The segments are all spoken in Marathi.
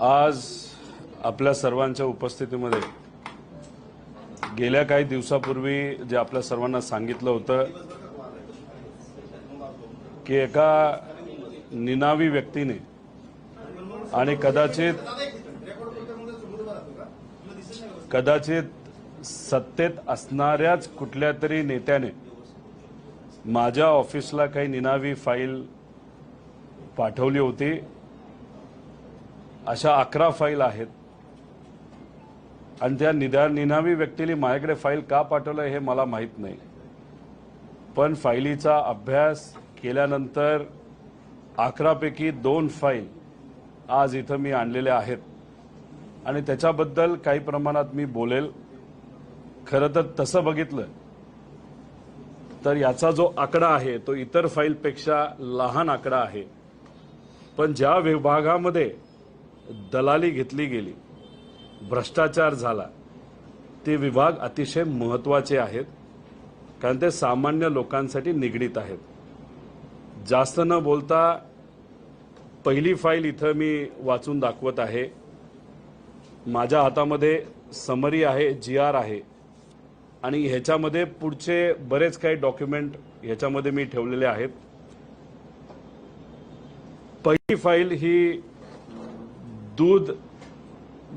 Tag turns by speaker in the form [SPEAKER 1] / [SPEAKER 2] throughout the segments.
[SPEAKER 1] आज आपल्या सर्वांच्या उपस्थितीमध्ये गेल्या काही दिवसापूर्वी जे आपल्या सर्वांना सांगितलं होतं की एका निनावी व्यक्तीने आणि कदाचित सत्तेत असणाऱ्याच कुठल्या तरी नेत्याने माझ्या ऑफिसला काही निनावी फाईल पाठवली होती। अशा 11 फाईल आहेत आणि त्या निनावी व्यक्तीने माझ्याकडे फाईल का पाठवलं हे मला माहीत नाही, पण फाईलीचा अभ्यास केल्यानंतर 11 पैकी 2 फाईल आज इथं मी आणलेल्या आहेत आणि त्याच्याबद्दल काही प्रमाणात मी बोलेल। खरं तर तसं बघितलं तर याचा जो आकडा आहे तो इतर फाईलपेक्षा लहान आकडा आहे, पण ज्या विभागामध्ये दलाली घेतली गेली, भ्रष्टाचार झाला, ते विभाग अतिशय महत्त्वाचे आहेत, कारण ते सामान्य लोकांसाठी निगडीत आहेत। जास्त न बोलता पहिली फाईल इथं मी वाचून दाखवत आहे। माझ्या हातामध्ये समरी आहे, GR आहे आणि ह्याच्यामध्ये पुढचे बरेच काही डॉक्युमेंट ह्याच्यामध्ये मी ठेवलेले आहेत। पहिली फाईल ही दूध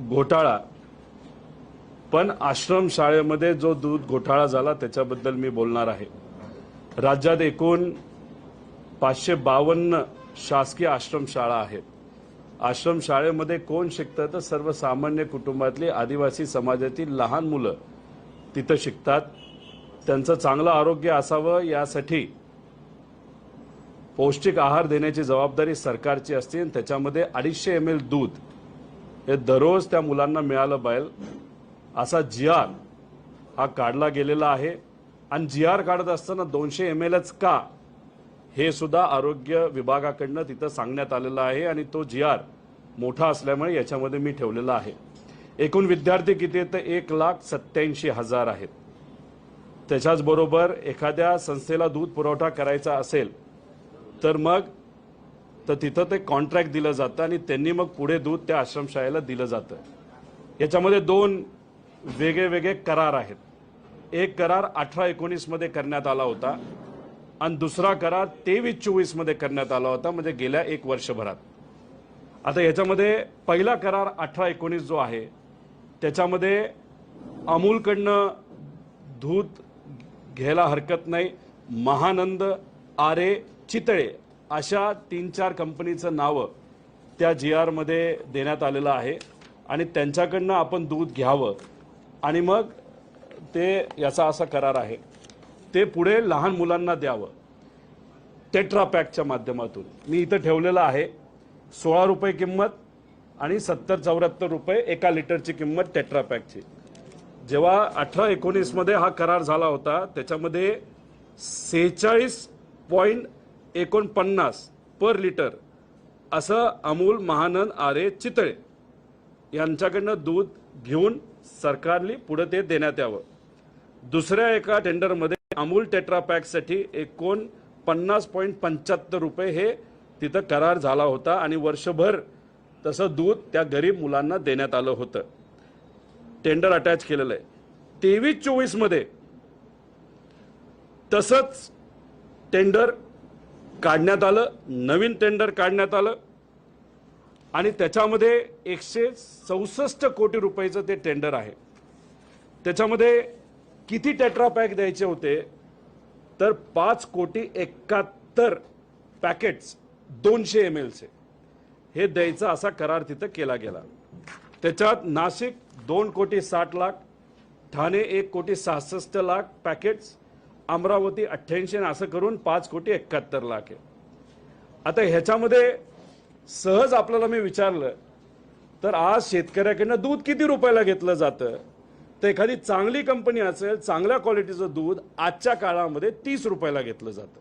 [SPEAKER 1] घोटाळा, पण आश्रम शाळेमध्ये जो दूध घोटाळा झाला त्याच्याबद्दल मी बोलणार आहे। राज्यात एकूण 552 शासकीय आश्रमशाळा आहेत। आश्रम शाळेमध्ये कोण शिकतं तर सर्वसामान्य कुटुंबातली आदिवासी समाजातील लहान मुलं तिथं शिकतात। त्यांचं चांगलं आरोग्य असावं यासाठी पौष्टिक आहार देण्याची जबाबदारी सरकारची असते आणि त्याच्यामध्ये 250 ml दूध हे दररोज त्या मुलांना मिळालं पाहिजे असा GR हा काढला गेलेला आहे आणि GR काढत असताना 200 mlच का हे सुद्धा आरोग्य विभागाकडनं तिथं सांगण्यात आलेलं आहे आणि तो GR मोठा असल्यामुळे याच्यामध्ये मी ठेवलेला आहे। एकूण विद्यार्थी किती आहेत तर 1,87,000 आहेत। त्याच्याच बरोबर एखाद्या संस्थेला दूध पुरवठा करायचा असेल तर तिथं ते कॉन्ट्रॅक्ट दिलं जातं आणि त्यांनी मग पुढे दूध त्या आश्रमशाळेला दिलं जातं। याच्यामध्ये 2 वेगळे करार आहेत। एक करार 18-19 मध्ये करण्यात आला होता आणि दुसरा करार 23-24 मध्ये करण्यात आला होता, म्हणजे गेल्या 1 वर्षभरात। आता याच्यामध्ये पहिला करार 18-19 जो आहे त्याच्यामध्ये अमूलकडनं दूध घ्यायला हरकत नाही, महानंद, आरे, चितळे अशा 3-4 कंपनीचं नावं त्या GR मध्ये देण्यात आलेलं आहे आणि त्यांच्याकडनं आपण दूध घ्यावं आणि मग ते याचा असा करार आहे ते पुढे लहान मुलांना द्यावं टेट्रा पॅकच्या माध्यमातून। मी इथं ठेवलेलं आहे 16 रुपये किंमत आणि 70-74 रुपये 1 लिटरची किंमत टेट्रा पॅकची। जेव्हा 18-19 मध्ये हा करार झाला होता त्याच्यामध्ये 46.49 पर लिटर असं अमूल, महानंद, आरे, चितळे यांच्याकडनं दूध घेऊन सरकारने पुढे ते देण्यात यावं। दुसऱ्या एका टेंडरमध्ये अमूल टेट्रा पॅकसाठी 49.75 रुपये हे तिथं करार झाला होता आणि वर्षभर तसं दूध त्या गरीब मुलांना देण्यात आलं होतं। टेंडर अटॅच केलेलं आहे। 23-24 मध्ये तसंच टेंडर काढण्यात आलं, नवीन टेंडर काढण्यात आलं आणि त्याच्यामध्ये 164 कोटी रुपयाचं ते टेंडर आहे। त्याच्यामध्ये किती टेट्रा पॅक द्यायचे होते तर 5,71,00,000 पॅकेट्स 200 ml चे हे द्यायचा असा करार तिथं केला गेला। त्याच्यात नाशिक 2,60,00,000, ठाणे 1,66,00,000 पॅकेट्स, अमरावती 88 असं करून 5,71,00,000 आहे। आता ह्याच्यामध्ये सहज आपल्याला मी विचारलं तर आज शेतकऱ्याकडनं दूध किती रुपयाला घेतलं जातं तर एखादी चांगली कंपनी असेल, चांगल्या क्वालिटीचं दूध आजच्या काळामध्ये 30 रुपयाला घेतलं जातं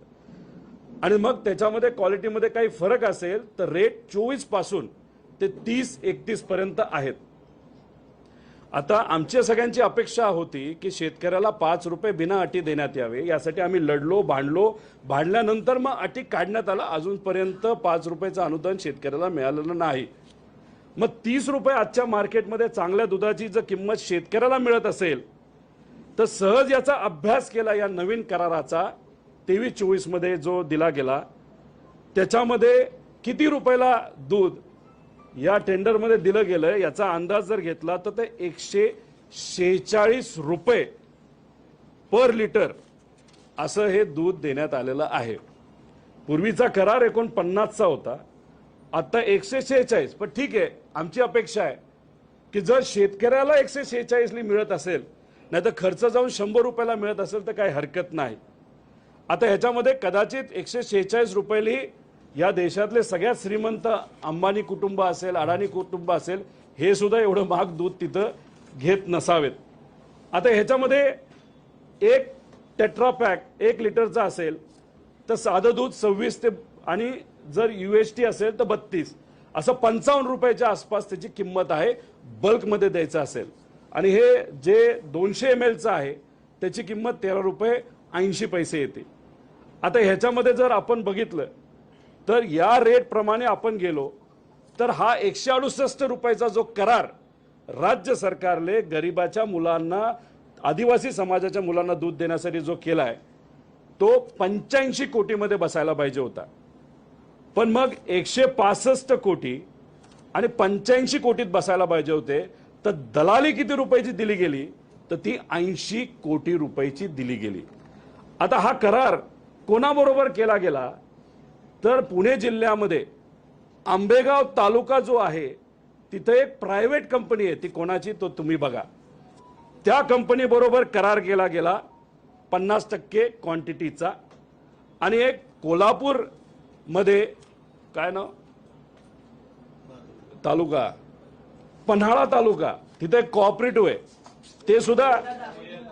[SPEAKER 1] आणि मग त्याच्यामध्ये क्वालिटीमध्ये काही फरक असेल तर रेट 24 पासून ते 30-31 पर्यंत आहेत। आता आमच्या सगळ्यांची अपेक्षा होती की शेतकऱ्याला 5 रुपये बिना अटी देण्यात यावे, यासाठी आम्ही लढलो, भांडल्यानंतर मग अटी काढण्यात आला। अजूनपर्यंत 5 रुपयाचं अनुदान शेतकऱ्याला मिळालेलं नाही। मग 30 रुपये आजच्या मार्केटमध्ये चांगल्या दुधाची जर किंमत शेतकऱ्याला मिळत असेल तर सहज याचा अभ्यास केला या नवीन कराराचा 23-24 मध्ये जो दिला गेला त्याच्यामध्ये किती रुपयाला दूध या टेंडरमध्ये दिलं गेलं याचा अंदाज जर घेतला तर ते 146 रुपये पर लिटर असं हे दूध देण्यात आलेलं आहे। पूर्वीचा करार 49चा होता, आता 146। पण ठीक आहे, आमची अपेक्षा आहे की जर शेतकऱ्याला 146 मिळत असेल नाही तर खर्च जाऊन 100 रुपयाला मिळत असेल तर काही हरकत नाही। आता ह्याच्यामध्ये कदाचित 146 रुपयाली या देशातले सगळ्यात श्रीमंत अंबानी कुटुंब असेल, अडाणी कुटुंब असेल, हे सुद्धा एवढं महाग दूध तिथं घेत नसावेत। आता ह्याच्यामध्ये एक टेट्रा पॅक 1 लिटरचा असेल तर साधं दूध 26 ते आणि जर UHT असेल तर 32 असं 55 रुपयाच्या आसपास त्याची किंमत आहे बल्कमध्ये द्यायचं असेल। आणि हे जे 200 ml आहे त्याची किंमत 13 रुपये 80 पैसे येते। आता ह्याच्यामध्ये जर आपण बघितलं तर या रेट प्रमाणे आपण गेलो तर हा 168 रुपयाचा जो करार राज्य सरकारने गरिबाच्या मुलांना, आदिवासी समाजाच्या मुलांना दूध देण्यासाठी जो केलाय तो 85 कोटीमध्ये बसायला पाहिजे होता। पण मग 165 कोटी आणि 85 कोटीत बसायला पाहिजे होते। तर दलाली किती रुपयाची दिली गेली तर ती 80 कोटी रुपयाची दिली गेली। आता हा करार कोणाबरोबर केला गेला तर पुणे जिल्ह्यामध्ये आंबेगाव तालुका जो आहे तिथे एक प्रायव्हेट कंपनी आहे, ती कोणाची तो तुम्ही बघा। त्या कंपनी बरोबर करार केला गेला 50% क्वांटिटीचा। आणि एक कोल्हापूर मध्ये काय नाव तालुका, पन्हाळा तालुका, तिथे एक कोऑपरेटिव्ह आहे,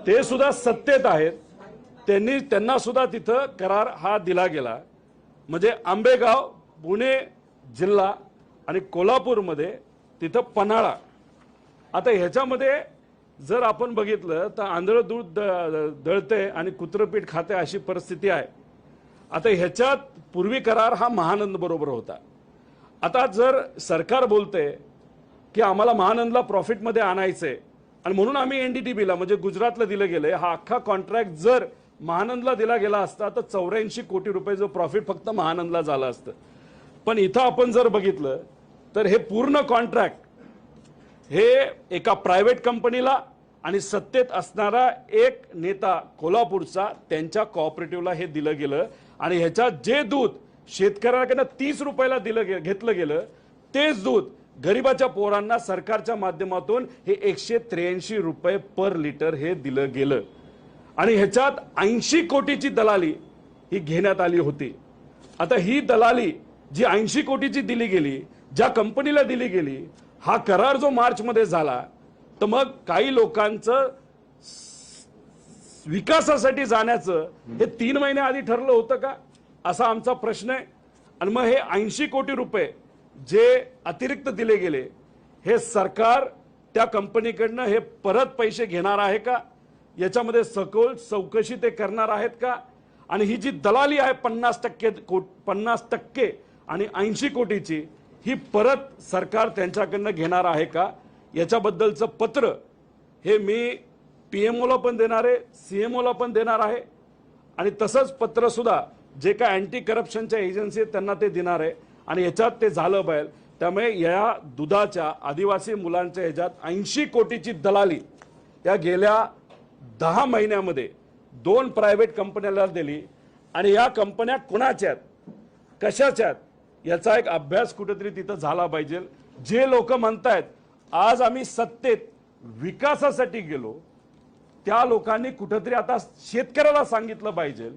[SPEAKER 1] ते सुद्धा सत्तेत आहेत, त्यांना सुद्धा तिथं करार हा दिला गेला। म्हणजे आंबेगाव, पुणे जिल्हा आणि कोल्हापूरमध्ये तिथं पन्हाळा। आता ह्याच्यामध्ये जर आपण बघितलं तर आंधळ दूध दळते आणि कुत्रपीठ खाते अशी परिस्थिती आहे। आता ह्याच्यात पूर्वी करार हा महानंद बरोबर होता। आता जर सरकार बोलते की आम्हाला महानंदला प्रॉफिटमध्ये आणायचंय आणि म्हणून आम्ही NDTVला म्हणजे गुजरातला दिलं गेलंय, हा अख्खा कॉन्ट्रॅक्ट जर महानंदला दिला गेला असता तर 84 कोटी रुपयाचं प्रॉफिट फक्त महानंदला झालं असतं। पण इथं आपण जर बघितलं तर हे पूर्ण कॉन्ट्रॅक्ट हे एका प्रायव्हेट कंपनीला आणि सत्तेत असणारा एक नेता कोल्हापूरचा त्यांच्या कोऑपरेटिव्हला हे दिलं गेलं। आणि ह्याच्यात जे दूध शेतकऱ्याकडनं 30 रुपयाला घेतलं गेलं तेच दूध गरिबाच्या पोरांना सरकारच्या माध्यमातून हे 183 रुपये पर लिटर हे दिलं गेलं। आणि ह्याच्यात 80 कोटीची दलाली ही घेण्यात आली होती। आता ही दलाली जी 80 कोटीची दिली गेली, ज्या कंपनीला दिली गेली, हा करार जो मार्च मध्ये झाला तर मग काही लोकांचं विकासासाठी जाण्याचं हे 3 महिने आधी ठरलं होतं का असा आमचा प्रश्न आहे। आणि मग हे 80 कोटी रुपये जे अतिरिक्त दिले गेले हे सरकार त्या कंपनीकडनं हे परत पैसे घेणार आहे का, याच्यामध्ये सखोल चौकशी ते करणार आहेत का? आणि ही जी दलाली आहे 50% आणि 80 कोटीची ही परत सरकार त्यांच्याकडनं घेणार आहे का, याच्याबद्दलचं पत्र हे मी PMOला पण देणार आहे, CMOला पण देणार आहे। आणि तसंच पत्र सुद्धा जे काय अँटी करप्शनच्या एजन्सी आहेत त्यांना ते देणार आहे। आणि याच्यात ते झालं पाहिजे। त्यामुळे या दुधाच्या आदिवासी मुलांच्या ह्याच्यात 80 कोटीची दलाली या गेल्या 10 महिन्यामध्ये 2 प्रायव्हेट कंपन्याला दिली। आणि या कंपन्या कुणाच्या आहेत, कशाच्या आहेत, याचा एक अभ्यास कुठेतरी तिथं झाला पाहिजे। जे लोक म्हणतायत आज आम्ही सत्तेत विकासासाठी गेलो, त्या लोकांनी कुठेतरी आता शेतकऱ्याला सांगितलं पाहिजे,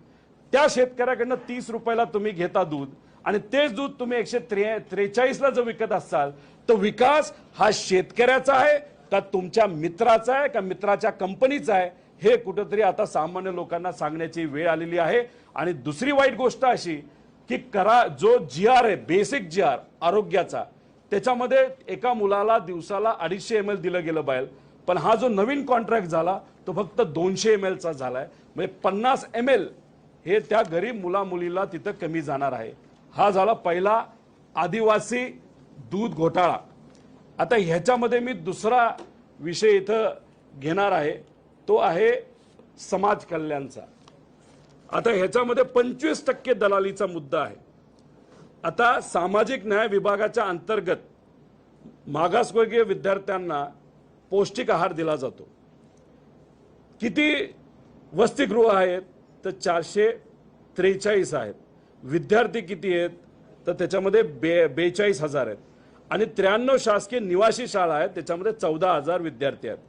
[SPEAKER 1] त्या शेतकऱ्याकडनं 30 रुपयाला तुम्ही घेता दूध आणि तेच दूध तुम्ही 143ला जर विकत असाल तर विकास हा शेतकऱ्याचा आहे का तुमच्या मित्राचा आहे का मित्राच्या कंपनीचा आहे, हे कुठेतरी आता सामान्य लोकांना सांगण्याची वेळ आलेली आहे। आणि दुसरी वाईट गोष्ट अशी की जो GR आहे, बेसिक GR आरोग्याचा, त्याच्यामध्ये एका मुलाला दिवसाला 250 ml दिलं गेलं पाहिजे। पण हा जो नवीन कॉन्ट्रॅक्ट झाला तो फक्त 200 ml चा झालाय। म्हणजे 50 ml हे त्या गरीब मुला मुलीला तिथं कमी जाणार आहे। हा झाला पहिला आदिवासी दूध घोटाळा। आता ह्याच्यामध्ये मी दुसरा विषय इथं घेणार आहे, तो आहे समाज कल्याणचा. आता ह्याच्यामध्ये 25% दलालीचा मुद्दा आहे. आता सामाजिक न्याय विभागाच्या अंतर्गत मागासवर्गीय विद्यार्थ्यांना पौष्टिक आहार दिला जातो. किती वसतिगृह आहेत? तर 443 आहेत. विद्यार्थी किती आहेत? तर त्याच्यामध्ये 42,000 आहेत. आणि 93 शासकीय निवासी शाळा आहेत, त्याच्यामध्ये 14,000 विद्यार्थी आहेत.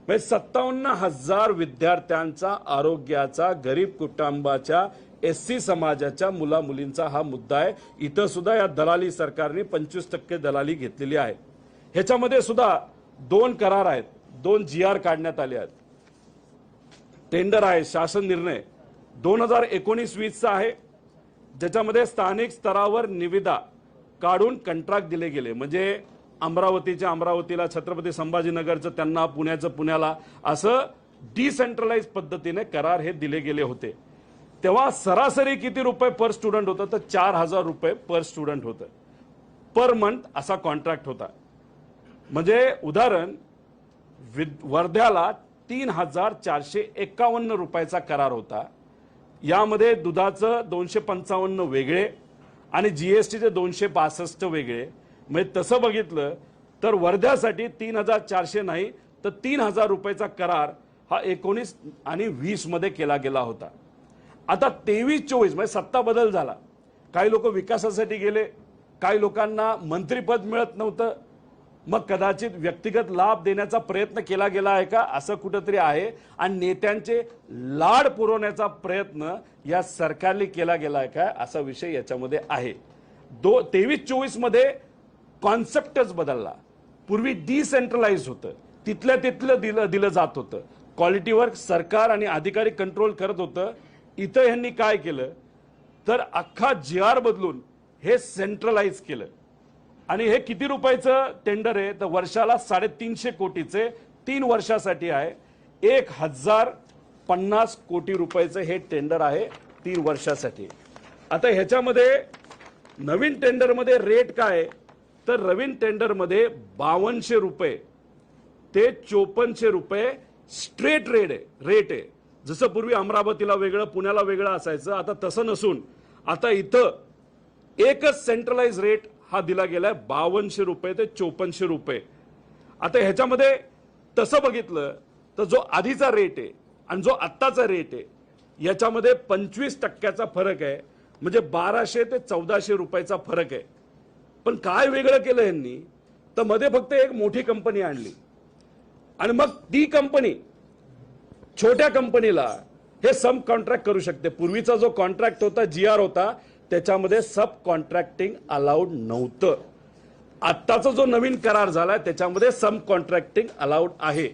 [SPEAKER 1] म्हणजे 57,000 विद्यार्थ्यांचा आरोग्याचा, गरीब कुटुंबाच्या, SC समाजाच्या मुला मुलींचा हा मुद्दा आहे. इथं सुद्धा या दलाली सरकारने 25% दलाली घेतलेली आहे. ह्याच्यामध्ये सुद्धा 2 करार आहेत, 2 GR काढण्यात आले आहेत. टेंडर आहे, शासन निर्णय 2019-20 आहे, ज्याच्यामध्ये स्थानिक स्तरावर निविदा काढून कंत्राट दिले गेले. म्हणजे अमरावतीला, छत्रपती संभाजीनगरचं त्यांना, पुण्याचं पुण्याला, असं डिसेंट्रलाइज पद्धतीने करार हे दिले गेले होते. तेव्हा सरासरी किती रुपये पर स्टुडंट होतं? तर 4,000 रुपये पर स्टुडंट होतं, पर मंथ असा कॉन्ट्रॅक्ट होता. म्हणजे उदाहरण, वर्ध्याला 3,451 रुपयाचा करार होता. यामध्ये दुधाचं 255 वेगळे आणि GSTचे 262 वेगळे. म्हणजे तसं बघितलं तर वर्ध्यासाठी 3,400 नाही तर 3,000 रुपयाचा करार हा 19 आणि 20 मध्ये केला गेला होता. आता 23-24 म्हणजे सत्ता बदल झाला. काही लोक विकासासाठी गेले, काही लोकांना मंत्रीपद मिळत नव्हतं. मग कदाचित व्यक्तिगत लाभ देण्याचा प्रयत्न केला गेला आहे का, असं कुठंतरी आहे. आणि नेत्यांचे लाड पुरवण्याचा प्रयत्न या सरकारने केला गेला आहे का, असा विषय याच्यामध्ये आहे. 23-24 मध्ये कॉन्सेप्टच बदलला. पूर्वी डिसेंट्रलाइज होतं, तिथलं दिलं जात होतं. क्वालिटीवर सरकार आणि अधिकारी कंट्रोल करत होतं. इथं यांनी काय केलं तर अख्खा GR बदलून हे सेंट्रलाइज केलं. आणि हे किती रुपयाचं टेंडर आहे? तर वर्षाला 350 कोटीचे 3 वर्षासाठी आहे. 1,050 कोटी रुपयाचं हे टेंडर आहे 3 वर्षासाठी. आता ह्याच्यामध्ये नवीन टेंडरमध्ये रेट काय? तर नवीन टेंडरमध्ये 5200 रुपये ते 5400 रुपये स्ट्रेट रेट आहे. जसं पूर्वी अमरावतीला वेगळं, पुण्याला वेगळं असायचं, आता तसं नसून आता इथं एकच सेंट्रलाइज रेट हा दिला गेलाय, 5200 रुपये ते 5400 रुपये. आता ह्याच्यामध्ये तसं बघितलं तर जो आधीचा रेट आहे आणि जो आत्ताचा रेट आहे याच्यामध्ये 25% फरक आहे. म्हणजे 1200 ते 1400 रुपयाचा फरक आहे. पण काय वेगळं केलं यांनी? तर मध्ये फक्त एक मोठी कंपनी आणली आणि मग ती कंपनी छोट्या कंपनीला हे सब कॉन्ट्रॅक्ट करू शकते. पूर्वीचा जो कॉन्ट्रॅक्ट होता, GR होता, त्याच्यामध्ये सब कॉन्ट्रॅक्टिंग अलाउड नव्हतं. आत्ताचा जो नवीन करार झालाय त्याच्यामध्ये सब कॉन्ट्रॅक्टिंग अलाउड आहे.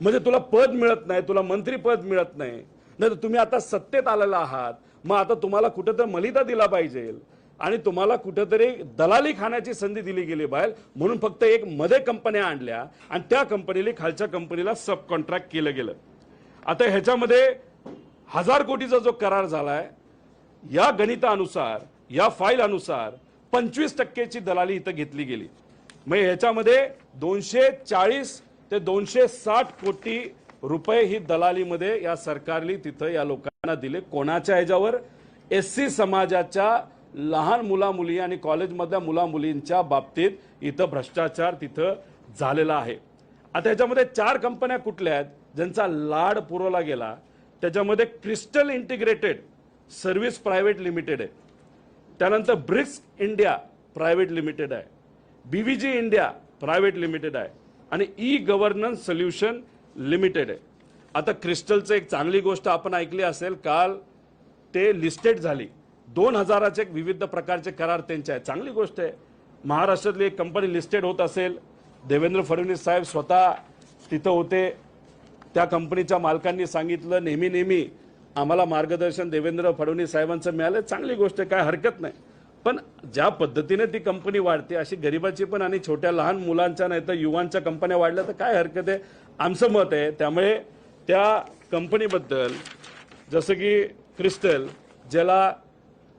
[SPEAKER 1] म्हणजे तुला पद मिळत नाही, तुला मंत्रीपद मिळत नाही, नाही तर तुम्ही आता सत्तेत आलेला आहात, मग आता तुम्हाला कुठेतरी मलिदा दिला पाहिजे आणि तुम्हाला कुठेतरी दलाली खाण्याची संधी दिली गेली बाहेर, म्हणून फक्त एक मध्ये कंपन्या आणल्या आणि त्या कंपनीला खालच्या कंपनीला सब कॉन्ट्रॅक्ट केलं गेलं. आता ह्याच्यामध्ये 1000 कोटीचा जो करार झालाय, या गणितानुसार, या फाईल अनुसार 25%ची दलाली इथं घेतली गेली. मग ह्याच्यामध्ये 240 ते 260 कोटी रुपये ही दलालीमध्ये या सरकारने तिथं या लोकांना दिले. कोणाच्या ह्याच्यावर? SC समाजाच्या लहान मुला मुली आणि कॉलेजमधल्या मुला मुलींच्या बाबतीत इथं भ्रष्टाचार तिथं झालेला आहे. आता ह्याच्यामध्ये 4 कंपन्या कुठल्या आहेत ज्यांचा लाड पुरवला गेला? त्याच्यामध्ये crystal integrated service private limited आहे, त्यानंतर ब्रिक्स इंडिया प्रायव्हेट लिमिटेड आहे, BVG इंडिया प्रायव्हेट लिमिटेड आहे आणि गव्हर्नन्स सोल्युशन लिमिटेड आहे. आता क्रिस्टलचं एक चांगली गोष्ट आपण ऐकली असेल, काल ते लिस्टेड झाली. 2000चे विविध प्रकारचे करार त्यांचे आहेत, चांगली गोष्ट आहे. महाराष्ट्रातली एक कंपनी लिस्टेड होत असेल, देवेंद्र फडणवीस साहेब स्वतः तिथं होते. त्या कंपनीच्या मालकांनी सांगितलं नेहमी आम्हाला मार्गदर्शन देवेंद्र फडणवीस साहेबांचं मिळालं, चांगली गोष्ट आहे, काय हरकत नाही. पण ज्या पद्धतीने ती कंपनी वाढते, अशी गरिबाची पण आणि छोट्या लहान मुलांच्या नाही तर युवांच्या कंपन्या वाढल्या तर काय हरकत आहे, आमचं मत आहे. त्यामुळे त्या कंपनीबद्दल, जसं की क्रिस्टल, ज्याला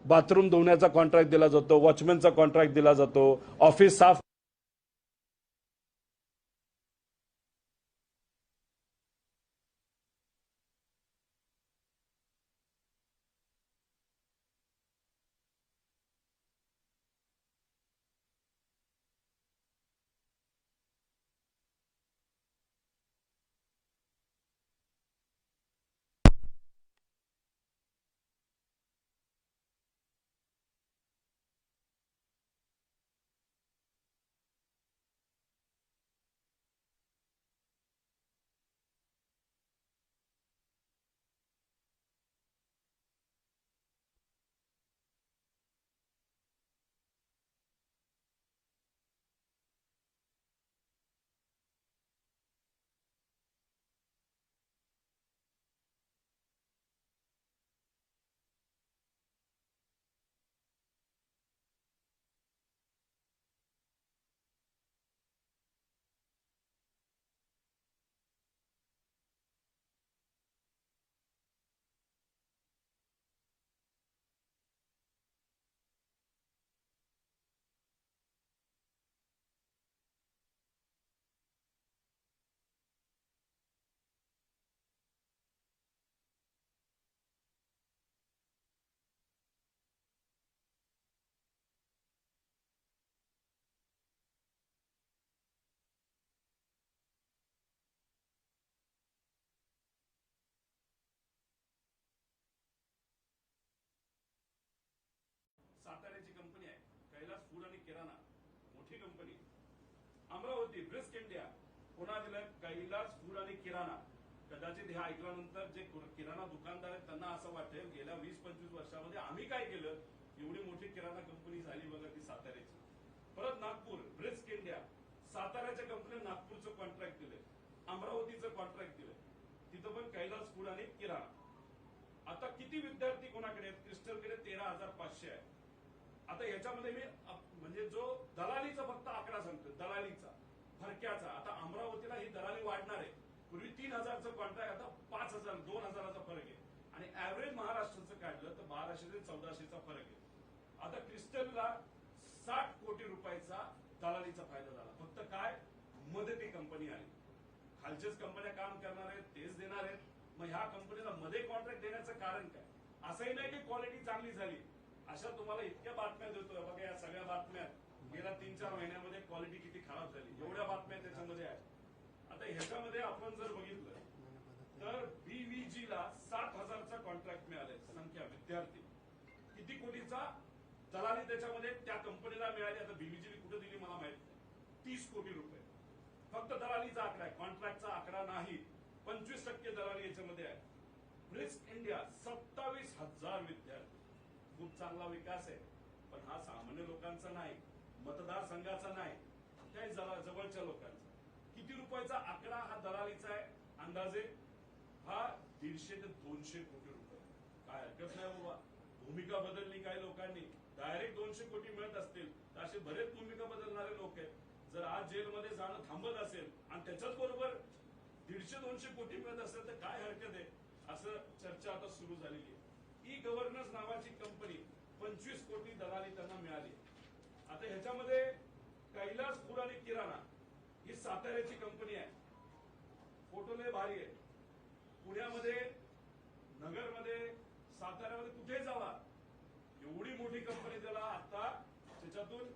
[SPEAKER 1] बाथरूम धुण्याचा कॉन्ट्रॅक्ट दिला जातो, वॉचमॅनचा कॉन्ट्रॅक्ट दिला जातो, ऑफिस साफ कंपनी अमरावती ब्रिस्क इंडिया पुन्हा दिलं कैलास फूड आणि किराणा. कदाचित हे ऐकल्यानंतर जे किराणा दुकानदार आहेत त्यांना असं वाटेल गेल्या 20-25 वर्षामध्ये आम्ही काय केलं, एवढी मोठी किराणा कंपनी झाली बघा ती साताऱ्याची. परत नागपूर ब्रिस्क इंडिया, साताऱ्याच्या कंपनी नागपूरचं कॉन्ट्रॅक्ट दिले, अमरावतीचं कॉन्ट्रॅक्ट दिलं, तिथं पण कैलास फूड आणि किराणा. आता किती विद्यार्थी कोणाकडे आहेत? क्रिस्टलकडे 13,500 आहे. आता याच्यामध्ये मी म्हणजे जो दलालीचा फक्त आकडा सांगतो, दलालीचा फरक्याचा. आता अमरावतीला ही दलाली वाढणार आहे. पूर्वी 3,000चं कॉन्ट्रॅक्ट, आता 5,000 2,000चा फरक आहे. आणि ऍव्हरेज महाराष्ट्राचं काढलं तर 1,200 ते 1,400चा फरक आहे. आता क्रिस्टलला 60 कोटी रुपयाचा दलालीचा फायदा झाला. फक्त काय, मदती कंपनी आली. खालच्याच कंपन्या काम करणार आहेत, तेच देणार आहेत. मग ह्या कंपनीला मध्ये कॉन्ट्रॅक्ट देण्याचं कारण काय? असंही नाही की क्वालिटी चांगली झाली. अशा तुम्हाला इतक्या बातम्या देतोय बघा, या सगळ्या बातम्यात गेल्या 3-4 महिन्यामध्ये क्वालिटी किती खराब झाली, एवढ्या बातम्या त्याच्यामध्ये आहेत. आता ह्याच्यामध्ये आपण जर बघितलं तर बीव्हीजीला 60,000चा कॉन्ट्रॅक्ट मिळाले. संख्या विद्यार्थी किती कोटीचा दलाली त्याच्यामध्ये त्या कंपनीला मिळाली. आता बीव्हीजीने कुठे दिली मला माहित नाही. 30 कोटी रुपये फक्त दलालीचा आकडा आहे, कॉन्ट्रॅक्टचा आकडा नाही. 25% दलाली याच्यामध्ये आहे. ब्रिस्क इंडिया 27,000 विद्यार्थी, खूप चांगला विकास आहे. पण हा सामान्य लोकांचा नाही, मतदारसंघाचा नाही, काही जवळच्या लोकांचा. किती रुपयाचा आकडा हा दलालीचा आहे? अंदाजे हा 150 ते 200 कोटी रुपये. काय हरकत नाही बाबा. भूमिका बदलली काही लोकांनी, डायरेक्ट 200 कोटी मिळत असतील तर असे बरेच भूमिका बदलणारे लोक आहेत. जर आज जेलमध्ये जाणं थांबत असेल आणि त्याच्याच बरोबर 150-200 कोटी मिळत असेल तर काय हरकत आहे, असं चर्चा आता सुरू झालेली आहे. ई गव्हर्नन्स नावाची कंपनी 25 कोटी दलाली त्यांना मिळाली. आता ह्याच्यामध्ये कैलास फूड आणि किराणा ही साताऱ्याची कंपनी आहे. फोटो लय भारी आहे. पुण्यामध्ये, नगरमध्ये, साताऱ्यामध्ये कुठे जावा एवढी मोठी कंपनी त्याला आता त्याच्यातून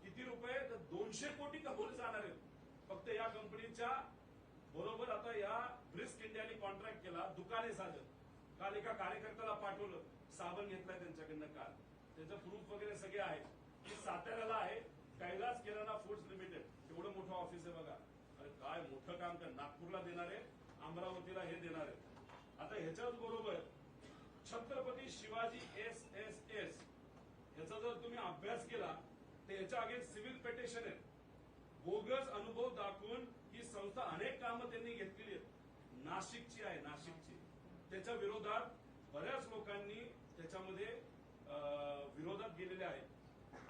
[SPEAKER 1] किती रुपये, तर 200 कोटी कमवले जाणार आहेत फक्त या कंपनीच्या बरोबर. आता या ब्रिस्क इंडियाने कॉन्ट्रॅक्ट केला, दुकाने साधन. काल एका कार्यकर्त्याला पाठवलं, साबण घेतलाय त्यांच्याकडनं काल, त्याचं प्रूफ वगैरे सगळे आहे. की साताऱ्याला आहे कैलास किराणा फूड्स लिमिटेड, एवढं मोठं ऑफिस आहे बघा. अरे काय मोठं काम कर. नागपूरला देणार आहे, अमरावतीला हे देणार आहे. आता ह्याच्याच बरोबर छत्रपती शिवाजी SSS ह्याचा जर तुम्ही अभ्यास केला तर ह्याच्या अगेन्स्ट सिव्हिल पिटिशन आहे. बोगस अनुभव दाखवून ही संस्था अनेक कामं त्यांनी घेतलेली आहेत. नाशिकची आहे, नाशिकची. त्याच्या विरोधात बऱ्याच लोकांनी त्याच्यामध्ये विरोधात गेलेले आहेत.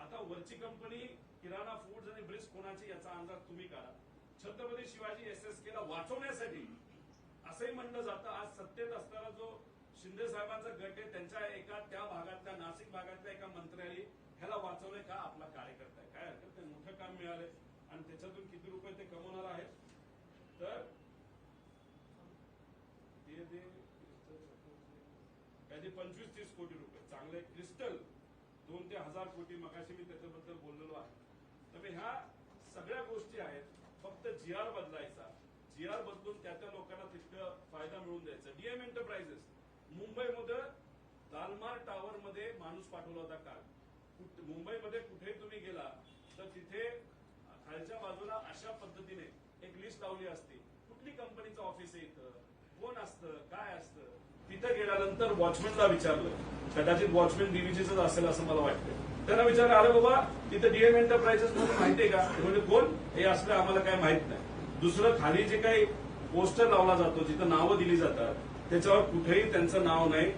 [SPEAKER 1] आता वरची कंपनी किराणा फूड्स आणि ब्रिस्क कोणाची याचा अंदाज तुम्ही काढा. छत्रपती शिवाजी SSK ला वाचवण्यासाठी असंही म्हणलं जातं, आज सत्तेत असताना जो शिंदे साहेबांचा गट आहे त्यांच्या एका त्या भागातल्या, नाशिक भागातल्या एका मंत्र्याने ह्याला वाचवलंय का आपला कार्यकर्ता आहे. काय हरकत नाही, मोठं काम मिळालंय. आणि त्याच्यातून किती रुपये ते कमवणार आहेत तर ते 25-30 कोटी रुपये. चांगले. क्रिस्टल 2 ते 1000 कोटी, मगाशी मी त्याच्याबद्दल बोललेलो आहे. तर ह्या सगळ्या गोष्टी आहेत. फक्त GR बदलायचा, GR बदलून त्या लोकांना तितकं फायदा मिळवून द्यायचा. DM एंटरप्राइजेस मुंबईमध्ये दालमार टावर मध्ये माणूस पाठवला होता काल. मुंबईमध्ये कुठे तुम्ही गेला तर तिथे खालच्या बाजूला अशा पद्धतीने एक लिस्ट लावली असते, कुठली कंपनीचं ऑफिस आहे, इथं कोण असतं, काय असतं. तिथे गेल्यानंतर वॉचमॅनला विचारलं, कदाचित वॉचमॅन बीव्हीजीच असेल असं मला वाटतं. त्यांना विचारलं, अरे बाबा तिथे DM एंटरप्राइजेस म्हणून माहितीये का? म्हणजे कोण हे असलं आम्हाला काय माहित नाही. दुसरं खाली जे काही पोस्टर लावला जातो जिथं नावं दिली जातात त्याच्यावर कुठेही त्यांचं नाव नाही.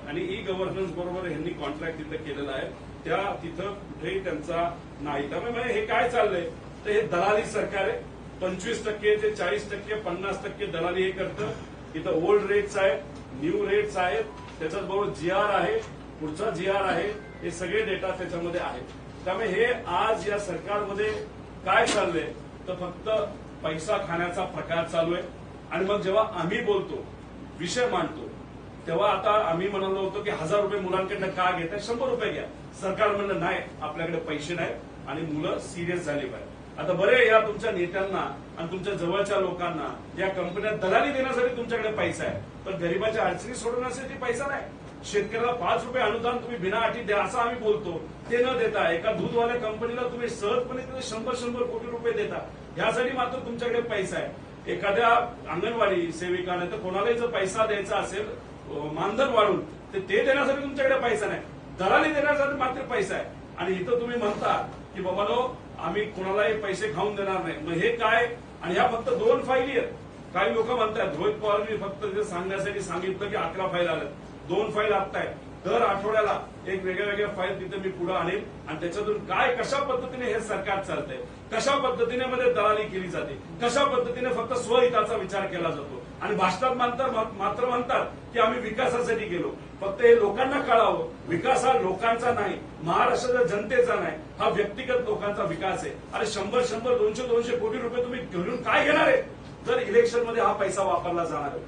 [SPEAKER 1] आणि ई गव्हर्नन्स बरोबर यांनी कॉन्ट्रॅक्ट तिथं केलेला आहे, त्या तिथं कुठेही त्यांचा नाही. त्यामुळे हे काय चाललंय तर हे दलाली सरकार आहे. 25% ते 40%, 50% दलाली हे करतं. इथं ओल्ड रेट्स आहेत, न्यू रेट्स आहेत, त्याच्याच बरोबर GR आहे, पुढचा GR आहे, हे सगळे डेटा त्याच्यामध्ये आहेत. त्यामुळे हे आज या सरकारमध्ये काय चाललंय तर फक्त पैसा खाण्याचा प्रकार चालू आहे. आणि मग जेव्हा आम्ही बोलतो, विषय मांडतो, तेव्हा आता आम्ही म्हणालो होतो की 1000 रुपये मुलांकडनं का घेताय, 100 रुपये घ्या. सरकार म्हणलं नाही, आपल्याकडे पैसे नाही आणि मुलं सिरियस झाली पाहिजे. आता बरे या तुमच्या नेत्यांना आणि तुमच्या जवळच्या लोकांना या कंपन्या दलाली देण्यासाठी तुमच्याकडे पैसा आहे, पण गरिबाच्या अडचणी सोडवण्यासाठी पैसा नाही. शेतकऱ्याला 5 रुपये अनुदान तुम्ही बिना अटी द्या असं आम्ही बोलतो, ते न देता एका दूधवाल्या कंपनीला तुम्ही सहजपणे 100 कोटी रुपये देता. यासाठी मात्र तुमच्याकडे पैसा आहे. एखाद्या अंगणवाडी सेविका नाही तर कोणालाही जर पैसा द्यायचा असेल मानधन वाढून ते देण्यासाठी तुमच्याकडे पैसा नाही, दलाली देण्यासाठी मात्र पैसा आहे. आणि इथं तुम्ही म्हणता की बाबानो आम्ही कोणालाही पैसे खाऊन देणार नाही. मग हे काय? आणि ह्या फक्त 2 फाईली आहेत. काही लोक म्हणतात रोहित पवारांनी फक्त सांगण्यासाठी सांगितलं की 11 फाईल आल्या, 2 फाईल आता आहेत. दर आठवड्याला एक वेगळ्या फाईल तिथे मी पुढे आणेन आणि त्याच्यातून काय कशा पद्धतीने हे सरकार चालतंय, कशा पद्धतीने मध्ये दलाली केली जाते, कशा पद्धतीने फक्त स्वहिताचा विचार केला जातो. आणि भाषणात मात्र म्हणतात की आम्ही विकासासाठी गेलो. फक्त हे लोकांना कळावं, विकास हा लोकांचा नाही, महाराष्ट्राच्या जनतेचा नाही, हा व्यक्तिगत लोकांचा विकास आहे. आणि 100 200 कोटी रुपये तुम्ही घेऊन काय घेणार आहे? जर इलेक्शन मध्ये हा पैसा वापरला जाणार आहे,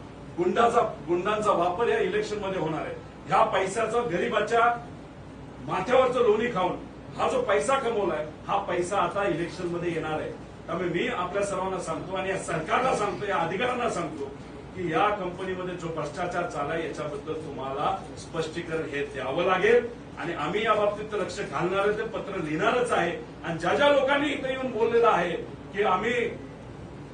[SPEAKER 1] गुंडांचा वापर या इलेक्शन मध्ये होणार आहे. ह्या पैशाचा गरीबाच्या माथ्यावरचं लोणी खाऊन हा जो पैसा कमवलाय हा पैसा आता इलेक्शन मध्ये येणार आहे. त्यामुळे मी आपल्या सर्वांना सांगतो आणि या सरकारला सांगतो, या अधिकाऱ्यांना सांगतो की या कंपनीमध्ये जो भ्रष्टाचार चाललाय याच्याबद्दल तुम्हाला स्पष्टीकरण हे द्यावं लागेल. आणि आम्ही या बाबतीत लक्ष घालणार ते पत्र लिहिणारच आहे. आणि ज्या लोकांनी इथे येऊन बोललेलं आहे की आम्ही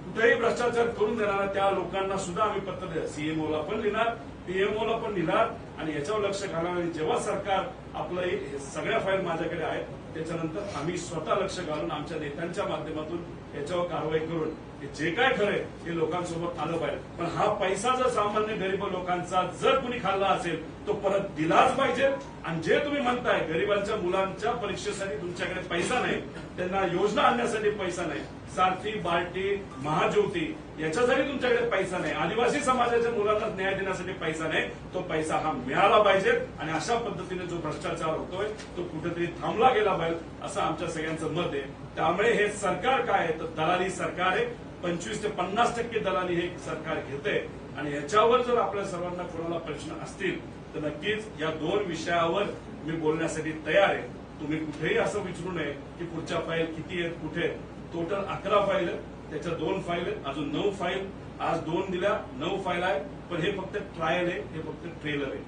[SPEAKER 1] कुठेही भ्रष्टाचार करून देणार त्या लोकांना सुद्धा आम्ही पत्र सीएमओला पण लिहिणार, पीएमओला पण लिहिणार. आणि याच्यावर लक्ष घालणार. आणि जेव्हा सरकार आपलं सगळ्या फाईल माझ्याकडे आहेत त्याच्यानंतर आम्ही स्वतः लक्ष घालून आमच्या नेत्यांच्या माध्यमातून याच्यावर कारवाई करून जे काय खरंय हे लोकांसोबत आलं पाहिजे. पण हा पैसा जर सामान्य गरीब लोकांचा जर कुणी खाल्ला असेल तो परत दिलाच पाहिजे. आणि जे तुम्ही म्हणताय गरीबांच्या मुलांच्या परीक्षेसाठी तुमच्याकडे पैसा नाही, त्यांना योजना आणण्यासाठी पैसा नाही, सारथी, बार्टी, महाज्योती याच्यासाठी तुमच्याकडे पैसा नाही, आदिवासी समाजाच्या मुलांना न्याय देण्यासाठी पैसा नाही, तो पैसा हा मिळाला पाहिजे. आणि अशा पद्धतीने जो भ्रष्टाचार होतोय तो कुठेतरी थांबला गेला पाहिजे असं आमच्या सगळ्यांचं मत आहे. त्यामुळे हे सरकार काय आहे तर दलाली सरकार आहे. 25 ते 50% दलाली हे सरकार घेते. आणि याच्यावर जर आपल्या सर्वांना कोणाला प्रश्न असतील तर नक्कीच या 2 विषयावर मी बोलण्यासाठी तयार आहे. तुम्ही कुठेही असं विचारू नये की पुढच्या फाईल किती आहेत, कुठे. टोटल 11 फाईल आहेत, त्याच्या 2 फाईल आहेत, अजून 9 फाईल. आज 2 दिल्या, 9 फाईल आहेत. पण हे फक्त ट्रायल आहे, हे फक्त ट्रेलर आहे.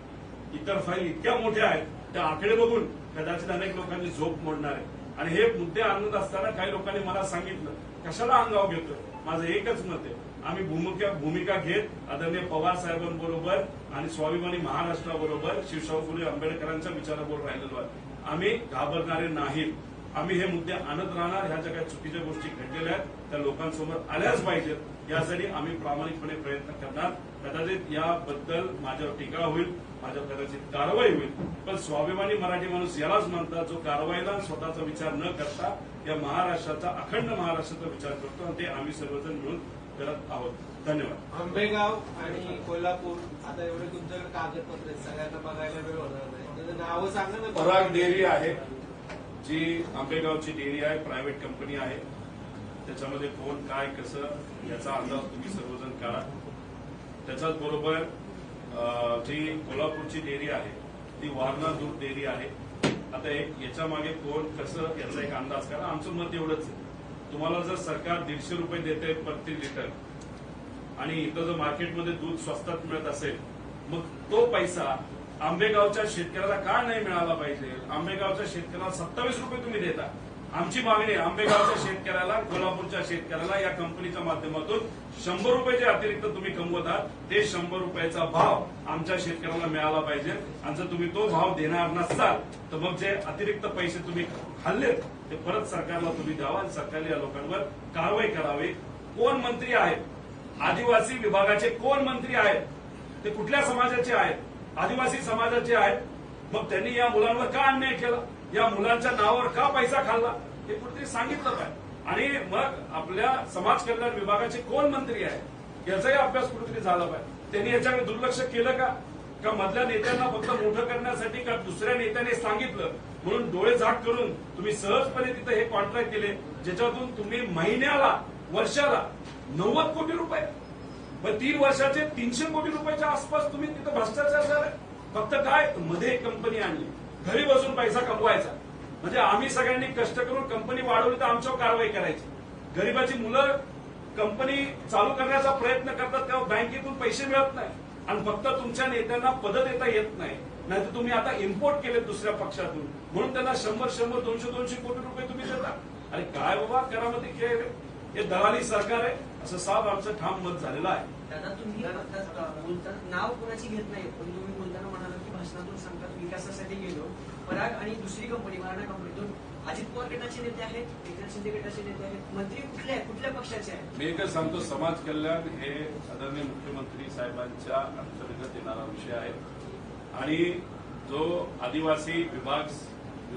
[SPEAKER 1] इतर फाईल इतक्या मोठ्या आहेत त्या आकडे बघून कदाचित अनेक लोकांनी झोप मोडणार आहे. आणि हे मुद्दे आणत असताना काही लोकांनी मला सांगितलं कशाला अंगावर घेतोय. माझं एकच मत आहे, आम्ही भूमिका घेत आदरणीय पवार साहेबांबरोबर आणि स्वाभिमानी महाराष्ट्राबरोबर शिवशाहू फुले आंबेडकरांच्या विचाराबरोबर राहिलेलो आहे. आम्ही घाबरणारे नाहीत. आम्ही हे मुद्दे आणत राहणार. ह्या ज्या काही चुकीच्या गोष्टी घडलेल्या आहेत त्या लोकांसमोर आल्याच पाहिजेत यासाठी आम्ही प्रामाणिकपणे प्रयत्न करणार. कदाचित याबद्दल माझ्यावर टीका होईल, माझ्यावर कदाचित कारवाई होईल, पण स्वाभिमानी मराठी माणूस यालाच म्हणतात जो कारवाईला स्वतःचा विचार न करता या महाराष्ट्राचा, अखंड महाराष्ट्राचा विचार करतो. आणि ते आम्ही सर्वजण मिळून करत आहोत. धन्यवाद.
[SPEAKER 2] आंबेगाव आणि कोल्हापूर आता एवढे तुमच्याकडे कागदपत्र आहेत, सगळ्यांना बघायला वेळ होणार नाही. नावं सांगा ना.
[SPEAKER 1] पराग डेअरी आहे जी आंबेगावची डेअरी आहे, प्रायव्हेट कंपनी आहे. त्याच्यामध्ये कोण काय कसं याचा अंदाज तुम्ही सर्वजण काढा. त्याच्याच बरोबर जी कोल्हापूरची डेअरी आहे ती वारणा दूध डेअरी आहे. आता याच्या मागे कोण कसं याचा एक अंदाज करा. आमचं मत एवढंच आहे, तुम्हाला जर सरकार 150 रुपये देते प्रति लिटर आणि इथं जर मार्केटमध्ये दूध स्वस्तात मिळत असेल मग तो पैसा आंबेगावच्या शेतकऱ्याला का नाही मिळाला पाहिजे. आंबेगावच्या शेतकऱ्याला 27 रुपये तुम्ही देता. आमची मागणी आहे आंबेगावच्या शेतकऱ्याला, कोल्हापूरच्या शेतकऱ्याला या कंपनीच्या माध्यमातून 100 रुपये जे अतिरिक्त तुम्ही कमवतात ते 100 रुपयाचा भाव आमच्या शेतकऱ्याला मिळाला पाहिजे. आणि जर तुम्ही तो भाव देणार नसाल तर मग जे अतिरिक्त पैसे तुम्ही खाल्लेत ते परत सरकारला तुम्ही द्यावा आणि सरकारने या लोकांवर कारवाई करावी. कोण मंत्री आहेत, आदिवासी विभागाचे कोण मंत्री आहेत, ते कुठल्या समाजाचे आहेत, आदिवासी समाजाचे आहेत. मग त्यांनी या मुलांवर का अन्याय केला, या मुलांच्या नावावर का पैसा खाल्ला हे कुठेतरी सांगितलं पाहिजे. आणि मग आपल्या समाज कल्याण विभागाचे कोण मंत्री आहेत याचाही अभ्यास कुठेतरी झाला पाहिजे. त्यांनी याच्याकडे दुर्लक्ष केलं का मधल्या नेत्यांना फक्त मोठं करण्यासाठी का दुसऱ्या नेत्याने सांगितलं म्हणून डोळे झाक करून तुम्ही सहजपणे तिथे हे कॉन्ट्रॅक्ट केले ज्याच्यातून तुम्ही महिन्याला, वर्षाला 90 कोटी रुपये, पण 3 वर्षाचे 300 कोटी रुपयाच्या आसपास तुम्ही तिथं भ्रष्टाचार झालाय. फक्त काय मध्ये एक कंपनी आणली, घरी बसून पैसा कमवायचा. म्हणजे आम्ही सगळ्यांनी कष्ट करून कंपनी वाढवली तर आमच्यावर कारवाई करायची. गरीबाची मुलं कंपनी चालू करण्याचा प्रयत्न करतात तेव्हा बँकेतून पैसे मिळत नाही आणि फक्त तुमच्या नेत्यांना पद देता येत नाही. नाही तर तुम्ही आता इम्पोर्ट केले दुसऱ्या पक्षातून म्हणून त्यांना 100, 200 कोटी रुपये तुम्ही देता. अरे काय बाबा करामती खेळ रे. हे दलाली सरकार आहे असं साफ आमचं ठाम मत झालेलं आहे.
[SPEAKER 3] दादा तुम्ही बोलताना नाव कोणाची घेत नाही, पण तुम्ही बोलताना म्हणाला की भाषणातून सांगतात विकासासाठी गेलो. पराग आणि दुसरी कंपनी मराठा कंपनीतून अजित पवार गटाचे नेते आहेत, एकनाथ शिंदे गटाचे नेते आहेत. मंत्री कुठल्या पक्षाचे आहेत?
[SPEAKER 1] मी एकच सांगतो, समाज कल्याण हे आदरणीय मुख्यमंत्री साहेबांच्या अंतर्गत येणारा विषय आहे आणि जो आदिवासी विभाग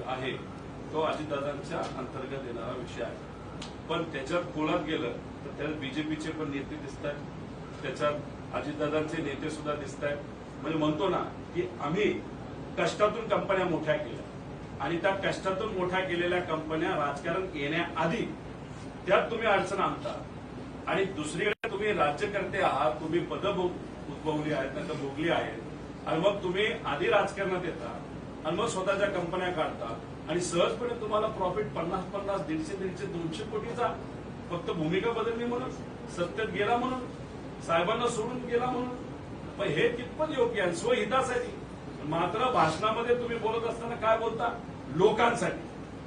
[SPEAKER 1] आहे तो अजितदादांच्या अंतर्गत येणारा विषय आहे. पण त्याच्यात खोलात गेलं तर त्यात बीजेपीचे पण नेते दिसत आहेत, त्याच्यात अजितदादांचे नेते सुद्धा दिसत आहेत. म्हणजे म्हणतो ना की आम्ही कष्टातून कंपन्या मोठ्या केल्या आणि त्या कष्टातून मोठ्या केलेल्या कंपन्या राजकारण येण्याआधी त्यात तुम्ही अडचण आणता आणि दुसरीकडे तुम्ही राज्यकर्ते आहात, तुम्ही पदं उद्भवली आहेत नंतर भोगली आहेत आणि मग तुम्ही आधी राजकारणात येता आणि मग स्वतःच्या कंपन्या काढता आणि सहजपणे तुम्हाला प्रॉफिट 50, 150, 200 कोटीचा फक्त भूमिका बदलली म्हणून, सत्तेत गेला म्हणून, साहेबांना सोडून गेला म्हणून. पण हे कितपत योग्य आहे? स्वहितासाठी. मात्र भाषणामध्ये तुम्ही बोलत असताना काय बोलता? लोकांसाठी,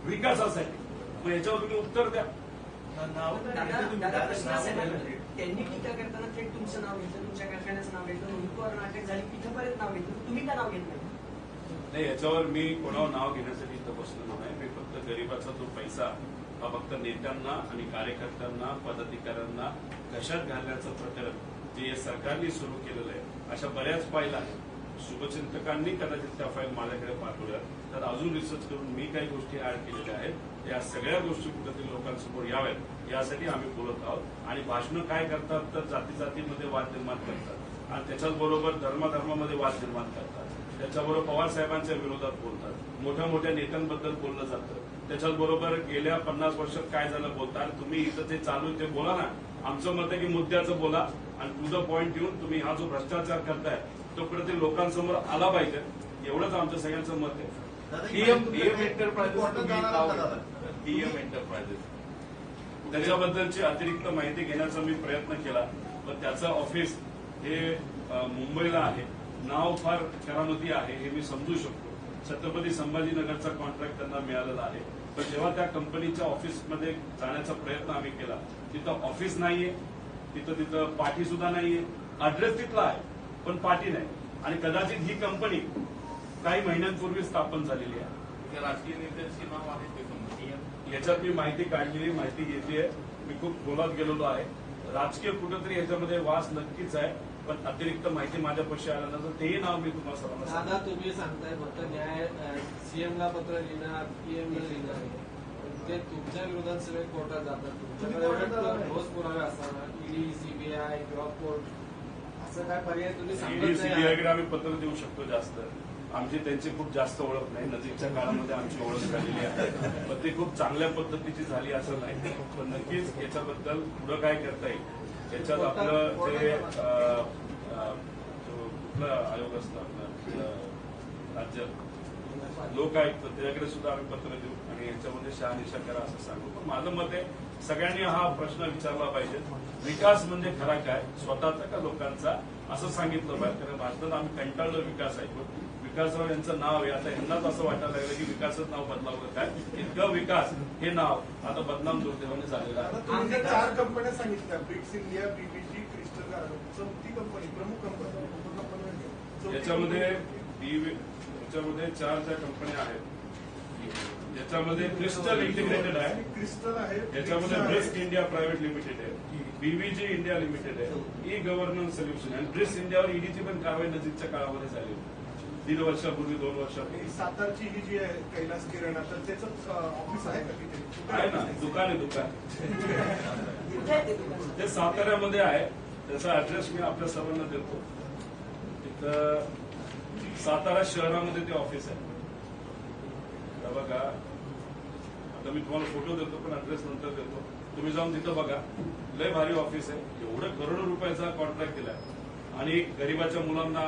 [SPEAKER 1] विकासासाठी. मग याच्यावर तुम्ही उत्तर द्या.
[SPEAKER 3] दादा प्रश्न असा आहे ना, त्यांनी टीका करताना थेट तुमचं नाव घेतलं, तुमच्या कारखान्याचं नाव घेतलं, रोहितपवार नाटक झाली, तिथपर्यंत नाव घेतलं, तुम्ही का नाव घेत
[SPEAKER 1] नाही? याच्यावर मी कोणावर नाव घेण्यासाठी इथं बसलेलो नाही. मी फक्त गरीबाचा जो पैसा हा फक्त नेत्यांना आणि कार्यकर्त्यांना, पदाधिकाऱ्यांना कशात घालण्याचं प्रकरण जे सरकारने सुरू केलेलं आहे, अशा बऱ्याच फाईल आहेत. शुभचिंतकांनी कदाचित त्या फाईल माझ्याकडे पाठवल्या, तर अजून रिसर्च करून मी काही गोष्टी ऍड केलेल्या आहेत. या सगळ्या गोष्टी कुठेतरी लोकांसमोर याव्यात यासाठी आम्ही बोलत आहोत. आणि भाषणं काय करतात तर जातीमध्ये वाद निर्माण करतात आणि त्याच्याच बरोबर धर्मामध्ये वाद निर्माण करतात. त्याच्याबरोबर पवार साहेबांच्या विरोधात बोलतात, मोठ्या मोठ्या नेत्यांबद्दल बोललं जातं. त्याच्याचबरोबर गेल्या 50 वर्षात काय झालं बोलतात. तुम्ही इथं ते चालू ते बोला ना. आमचं मत आहे की मुद्द्याचं बोला आणि टू द पॉइंट येऊन तुम्ही हा जो भ्रष्टाचार करताय तो कुठेतरी लोकांसमोर आला पाहिजे, एवढंच आमचं सगळ्यांचं मत आहे. त्याच्याबद्दलची अतिरिक्त माहिती घेण्याचा मी प्रयत्न केला, पण त्याचं ऑफिस हे मुंबईला आहे. नाव फार करामती आहे हे मी समजू शकतो. छत्रपती संभाजीनगरचा कॉन्ट्रॅक्ट त्यांना मिळालेला आहे. पण जेव्हा त्या कंपनीच्या ऑफिसमध्ये जाण्याचा प्रयत्न आम्ही केला, तिथं ऑफिस नाहीये, तिथं पाठी सुद्धा नाहीये. ऍड्रेस तिथला आहे पण पाठी नाही. आणि कदाचित ही कंपनी काही महिन्यांपूर्वी स्थापन झालेली आहे.
[SPEAKER 4] राजकीय नेत्यांची नाव आहे ते कंपनी.
[SPEAKER 1] याच्यात मी माहिती काढलेली माहिती घेतलीय. मी खूप खोलात गेलेलो आहे. राजकीय कुठंतरी याच्यामध्ये वास नक्कीच आहे, पण अतिरिक्त माहिती माझ्यापाशी आल्यानंतर तेही नाव मी तुम्हाला सर्वांना
[SPEAKER 2] दादा तुम्ही सांगताय फक्त न्याय सीएमला पत्र लिहिणार, पीएमला लिहिणार, ते तुमच्या विरोधात सगळे कोर्टात जातात. तुमच्याकडे ठोस पुरावे असताना ईडी, सीबीआय किंवा कोर्ट असं काय पर्याय तुम्ही सांगत नाही?
[SPEAKER 1] सीबीआयकडे आम्ही पत्र देऊ शकतो जास्त. आमची त्यांची खूप जास्त ओळख नाही. नजीकच्या काळामध्ये आमची ओळख झालेली आहे, पण ती खूप चांगल्या पद्धतीची झाली असं नाही. पण नक्कीच याच्याबद्दल पुढं काय करता येईल याच्यात आपलं जे कुठला आयोग असतं आपलं राज्य लोक आयुक्त त्याच्याकडे सुद्धा आम्ही पत्र देऊ आणि याच्यामध्ये शहानिशा करा असं सांगू. पण माझं मत आहे सगळ्यांनी हा प्रश्न विचारला पाहिजे, विकास म्हणजे खरा काय, स्वतःचा का लोकांचा, असं सांगितलं पाहिजे. कारण भारतात आम्ही कंटाळलो विकास ऐकून. विकासराव यांचं नाव आहे, आता यांनाच असं वाटायला लागलं की विकासच नाव बदलावं काय. इतकं विकास हे नाव आता बदनाम दुर्दैवाने झालेलं आहे.
[SPEAKER 5] आमच्या 4 कंपन्या सांगितल्या, ब्रिक्स इंडिया, बीबीजी, क्रिस्टल, चौथी कंपनी, प्रमुख कंपनी.
[SPEAKER 1] याच्यामध्ये 4 ज्या कंपन्या आहेत याच्यामध्ये क्रिस्टल इंटिग्रेटेड आहे,
[SPEAKER 5] क्रिस्टल आहे,
[SPEAKER 1] याच्यामध्ये ब्रिस्क इंडिया प्रायव्हेट लिमिटेड आहे, बीबीजी इंडिया लिमिटेड आहे, ई गव्हर्नन्स सोल्युशन आणि ब्रिस्क इंडियावर ईडीची पण कारवाई नजीकच्या काळामध्ये झाली होती. 1.5 वर्षापूर्वी 2 वर्षापूर्वी.
[SPEAKER 5] सातारची ही जी आहे कैलास किराणा, तर त्याचं ऑफिस आहे का तिथे?
[SPEAKER 1] आहे ना, दुकान आहे दुकान. ते साताऱ्यामध्ये आहे. त्याचा ऍड्रेस मी आपल्या सर्वांना देतो. तिथं सातारा शहरामध्ये ते ऑफिस आहे. बघा आता मी तुम्हाला फोटो देतो पण ऍड्रेस नंतर देतो. तुम्ही जाऊन तिथं बघा. लय भारी ऑफिस आहे. एवढं करोडो रुपयाचा कॉन्ट्रॅक्ट दिलाय आणि गरीबाच्या मुलांना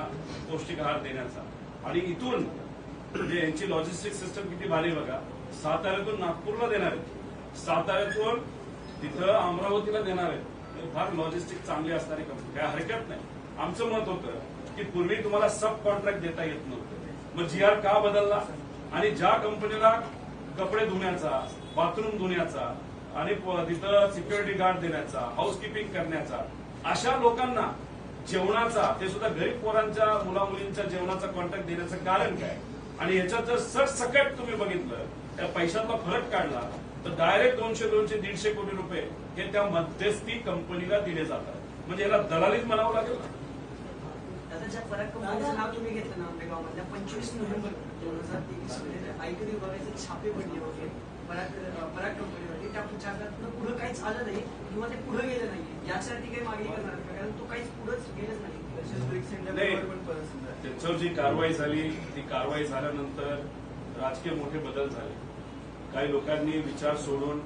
[SPEAKER 1] पौष्टिक आहार देण्याचा. आणि इथून म्हणजे यांची लॉजिस्टिक सिस्टम किती भारी बघा. साताऱ्यातून नागपूरला देणार आहे, साताऱ्यातून तिथं अमरावतीला देणार आहे. फार लॉजिस्टिक चांगली असणारी कंपनी, काय हरकत नाही. आमचं मत होतं की पूर्वी तुम्हाला सब कॉन्ट्रॅक्ट देता येत नव्हतं. मग GR का बदलला? आणि ज्या कंपनीला कपडे धुण्याचा, बाथरूम धुण्याचा आणि तिथं सिक्युरिटी गार्ड देण्याचा, हाऊसकीपिंग करण्याचा, अशा लोकांना जेवणाचा, ते सुद्धा गरीब पोरांच्या मुलामुलींच्या जेवणाचा कॉन्ट्रॅक्ट देण्याचं कारण काय? आणि याच्यात जर सरसकट तुम्ही बघितलं, त्या पैशातला फरक काढला तर डायरेक्ट 200-150 कोटी रुपये हे त्या मध्यस्थी कंपनीला दिले जातात. म्हणजे याला दलालीच म्हणावं लागेल ना.
[SPEAKER 3] आता ज्या पराग कंपनीचं नाव तुम्ही घेतलं ना आंबेगाव मधल्या 25 नोव्हेंबर 2023 मध्ये आयकर विभागाचे छापे पडले होते पराग कंपनीवरती. त्या छाप्यातनं पुढे काहीच आलं नाही किंवा ते पुढे गेलं नाही. यासाठी काही मागणी करणार का? कारण तो काहीच पुढेच गेलंच नाही.
[SPEAKER 1] त्याच्यावर जी कारवाई झाली, ती कारवाई झाल्यानंतर राजकीय मोठे बदल झाले. काही लोकांनी विचार सोडून,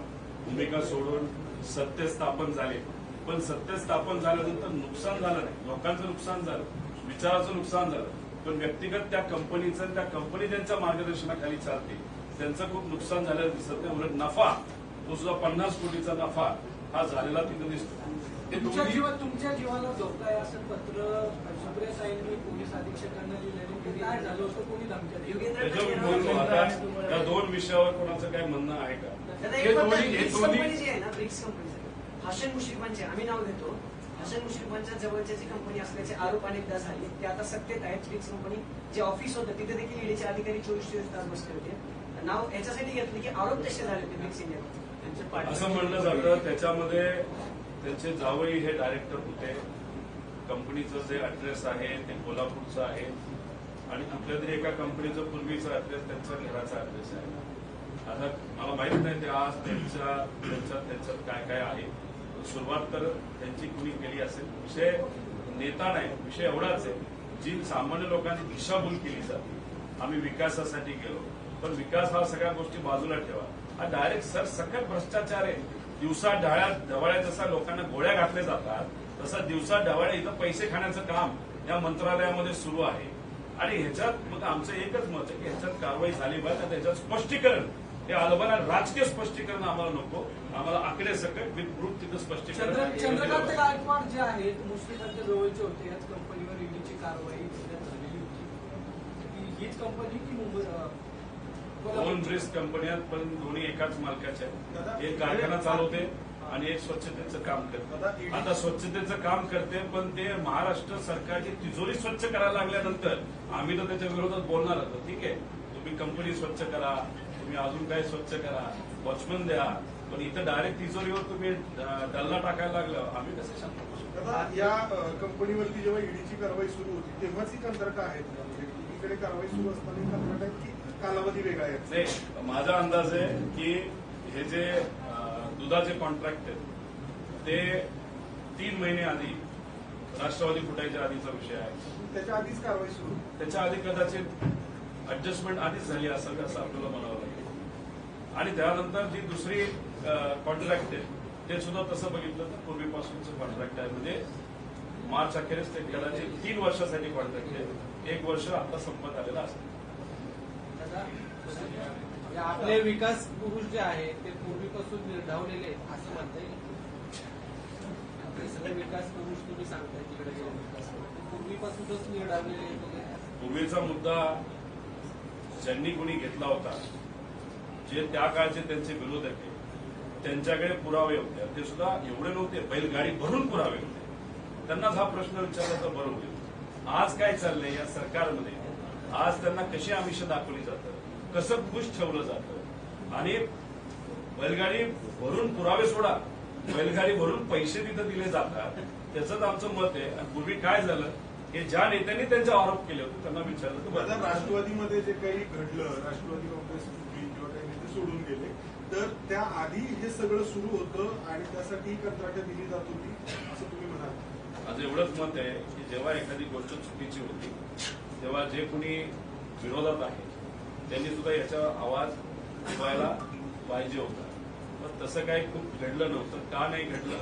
[SPEAKER 1] भूमिका सोडून सत्य स्थापन झाले. पण सत्य स्थापन झाल्यानंतर नुकसान झालं नाही. लोकांचं नुकसान झालं, विचाराचं नुकसान झालं, पण व्यक्तिगत त्या कंपनीचं, त्या कंपनी ज्यांच्या मार्गदर्शनाखाली चालते त्यांचं खूप नुकसान झालेलं दिसत नाही. उलट नफा, तो सुद्धा 50 कोटीचा नफा हा झालेला तिथं दिसतो.
[SPEAKER 2] तुमच्या जीवाला धोका आहे असं पत्र सुप्रिया साहेबांनी पोलीस अधीक्षकांना लिहिलेलं काय झालं होतं? कोणी धमक्या दिल्या?
[SPEAKER 1] त्याच्यावर बोलतो. आता या दोन विषयावर कोणाचं काय म्हणणं आहे का?
[SPEAKER 3] कंपनी जी आहे ना, ब्रिक्स कंपनी, हसन मुश्रीफांचे आम्ही नाव घेतो. हसन मुश्रीफांच्या जवळच्या जी कंपनी असल्याचे आरोप अनेकदा झाले, ते आता सत्तेत आहेत. ब्रिक्स कंपनी जे ऑफिस होतं तिथे देखील ईडीचे अधिकारी 24 तास बसले होते. नाव याच्यासाठी घेतलं की आरोप तसे झाले होते ब्रिक्स इंडिया.
[SPEAKER 1] असं म्हणलं जातं त्याच्यामध्ये त्यांचे जावई हे डायरेक्टर होते. कंपनीचं जे ऍड्रेस आहे ते कोल्हापूरचं आहे आणि कुठल्या तरी एका कंपनीचं पूर्वीचा ऍड्रेस त्यांच्या घराचा ऍड्रेस आहे. आता मला माहित नाही ते आज त्यांच्यात काय काय आहे. सुरुवात तर त्यांची कुणी केली असेल. विषय नेता नाही, विषय एवढाच आहे, जी सामान्य लोकांनी दिशाभूल केली जाते. आम्ही विकासासाठी गेलो, पण विकास हा सगळ्या गोष्टी बाजूला ठेवा. हा डायरेक्ट सरसकट भ्रष्टाचार आहे. दिवसा ढवळ्या जसा लोकांना गोळ्या घातल्या जातात, तसा दिवसा ढवळ्या इथं पैसे खाण्याचं काम या मंत्रालयामध्ये सुरू आहे. आणि ह्याच्यात मग आमचं एकच मत आहे की ह्याच्यात कारवाई झाली पाहिजे. त्याच्यात स्पष्टीकरण, हे अलबना राजकीय स्पष्टीकरण आम्हाला नको. आम्हाला आकडे सकट विथ प्रूफ तिथं स्पष्टीकरण.
[SPEAKER 2] चंद्रकांत गायकवाड जे आहेत मुस्लिमांच्या जवळचे होते, याच कंपनीवर ईडीची कारवाई झालेली होती. हीच कंपनी की मुंबई?
[SPEAKER 1] दोन ब्रिक्स कंपन्या, पण दोन्ही एकाच मालकाच्या आहेत. एक कारखाना चालवते आणि एक स्वच्छतेचं काम करते. आता स्वच्छतेचं काम करते, पण ते महाराष्ट्र सरकारची तिजोरी स्वच्छ करायला लागल्यानंतर आम्ही तर त्याच्या विरोधात बोलणार होतो. ठीक आहे, तुम्ही कंपनी स्वच्छ करा, तुम्ही अजून काय स्वच्छ करा, वॉचमन द्या, पण इथं डायरेक्ट तिजोरीवर तुम्ही डल्ला टाकायला लागलं, आम्ही कसं शांत बसू?
[SPEAKER 5] या कंपनीवरती जेव्हा ईडीची कारवाई सुरू होती तेव्हाच ही कंत्राट आहेत का? म्हणजे इकडे कारवाई सुरू असताना कंत्राट आहेत की कालावधी वेगळा आहे?
[SPEAKER 1] नाही, माझा अंदाज आहे की हे जे दुधाचे कॉन्ट्रॅक्ट आहेत ते 3 महिने आधी, राष्ट्रवादी फुटायच्या आधीचा विषय आहे.
[SPEAKER 5] त्याच्या आधीच कारवाई सुरू?
[SPEAKER 1] त्याच्या आधी कदाचित ऍडजस्टमेंट आधीच झाली असेल असं आपल्याला म्हणावं लागेल. आणि त्यानंतर जी दुसरी कॉन्ट्रॅक्ट आहे ते सुद्धा तसं बघितलं तर पूर्वीपासूनचं कॉन्ट्रॅक्ट आहे. म्हणजे मार्च अखेरीस ते कदाचित 3 वर्षासाठी कॉन्ट्रॅक्ट आहे. 1 वर्ष आता संपत आलेलं असतं.
[SPEAKER 2] आपले विकास पुरुष जे आहे ते पूर्वीपासून निर्धावलेले आहेत असं म्हणता येईल. आपले सगळे विकास पुरुष तुम्ही सांगताय तिकडे विकास पूर्वीपासूनच निर्धावलेले आहेत.
[SPEAKER 1] पूर्वीचा मुद्दा ज्यांनी कोणी घेतला होता, जे त्या काळचे त्यांचे विरोधक आहे, त्यांच्याकडे पुरावे होते. ते सुद्धा एवढे नव्हते, बैलगाडी भरून पुरावे होते. त्यांनाच हा प्रश्न विचारला तर बरं होईल. आज काय चाललंय या सरकारमध्ये? आज त्यांना कशी आमिष दाखवली जातं, कसं खुश ठेवलं जातं. आणि बैलगाडी भरून पुरावे सोडा, बैलगाडी भरून पैसे तिथं दिले जातात. त्याचंच आमचं मत आहे. आणि पूर्वी काय झालं की ज्या नेत्यांनी त्यांचे आरोप केले होते त्यांना विचारलं तर बरं.
[SPEAKER 5] राष्ट्रवादीमध्ये जे काही घडलं, राष्ट्रवादी काँग्रेस किंवा काही नेते सोडून गेले, तर त्याआधी हे सगळं सुरू होतं आणि त्यासाठी कंत्राटं दिली जात होती असं तुम्ही म्हणाल?
[SPEAKER 1] माझं एवढंच मत आहे की जेव्हा एखादी गोष्ट चुकीची होती तेव्हा जे कोणी विरोधात आहे त्यांनी सुद्धा याचा आवाज उठवायला पाहिजे होता. पण तसं काही खूप घडलं नव्हतं. का नाही घडलं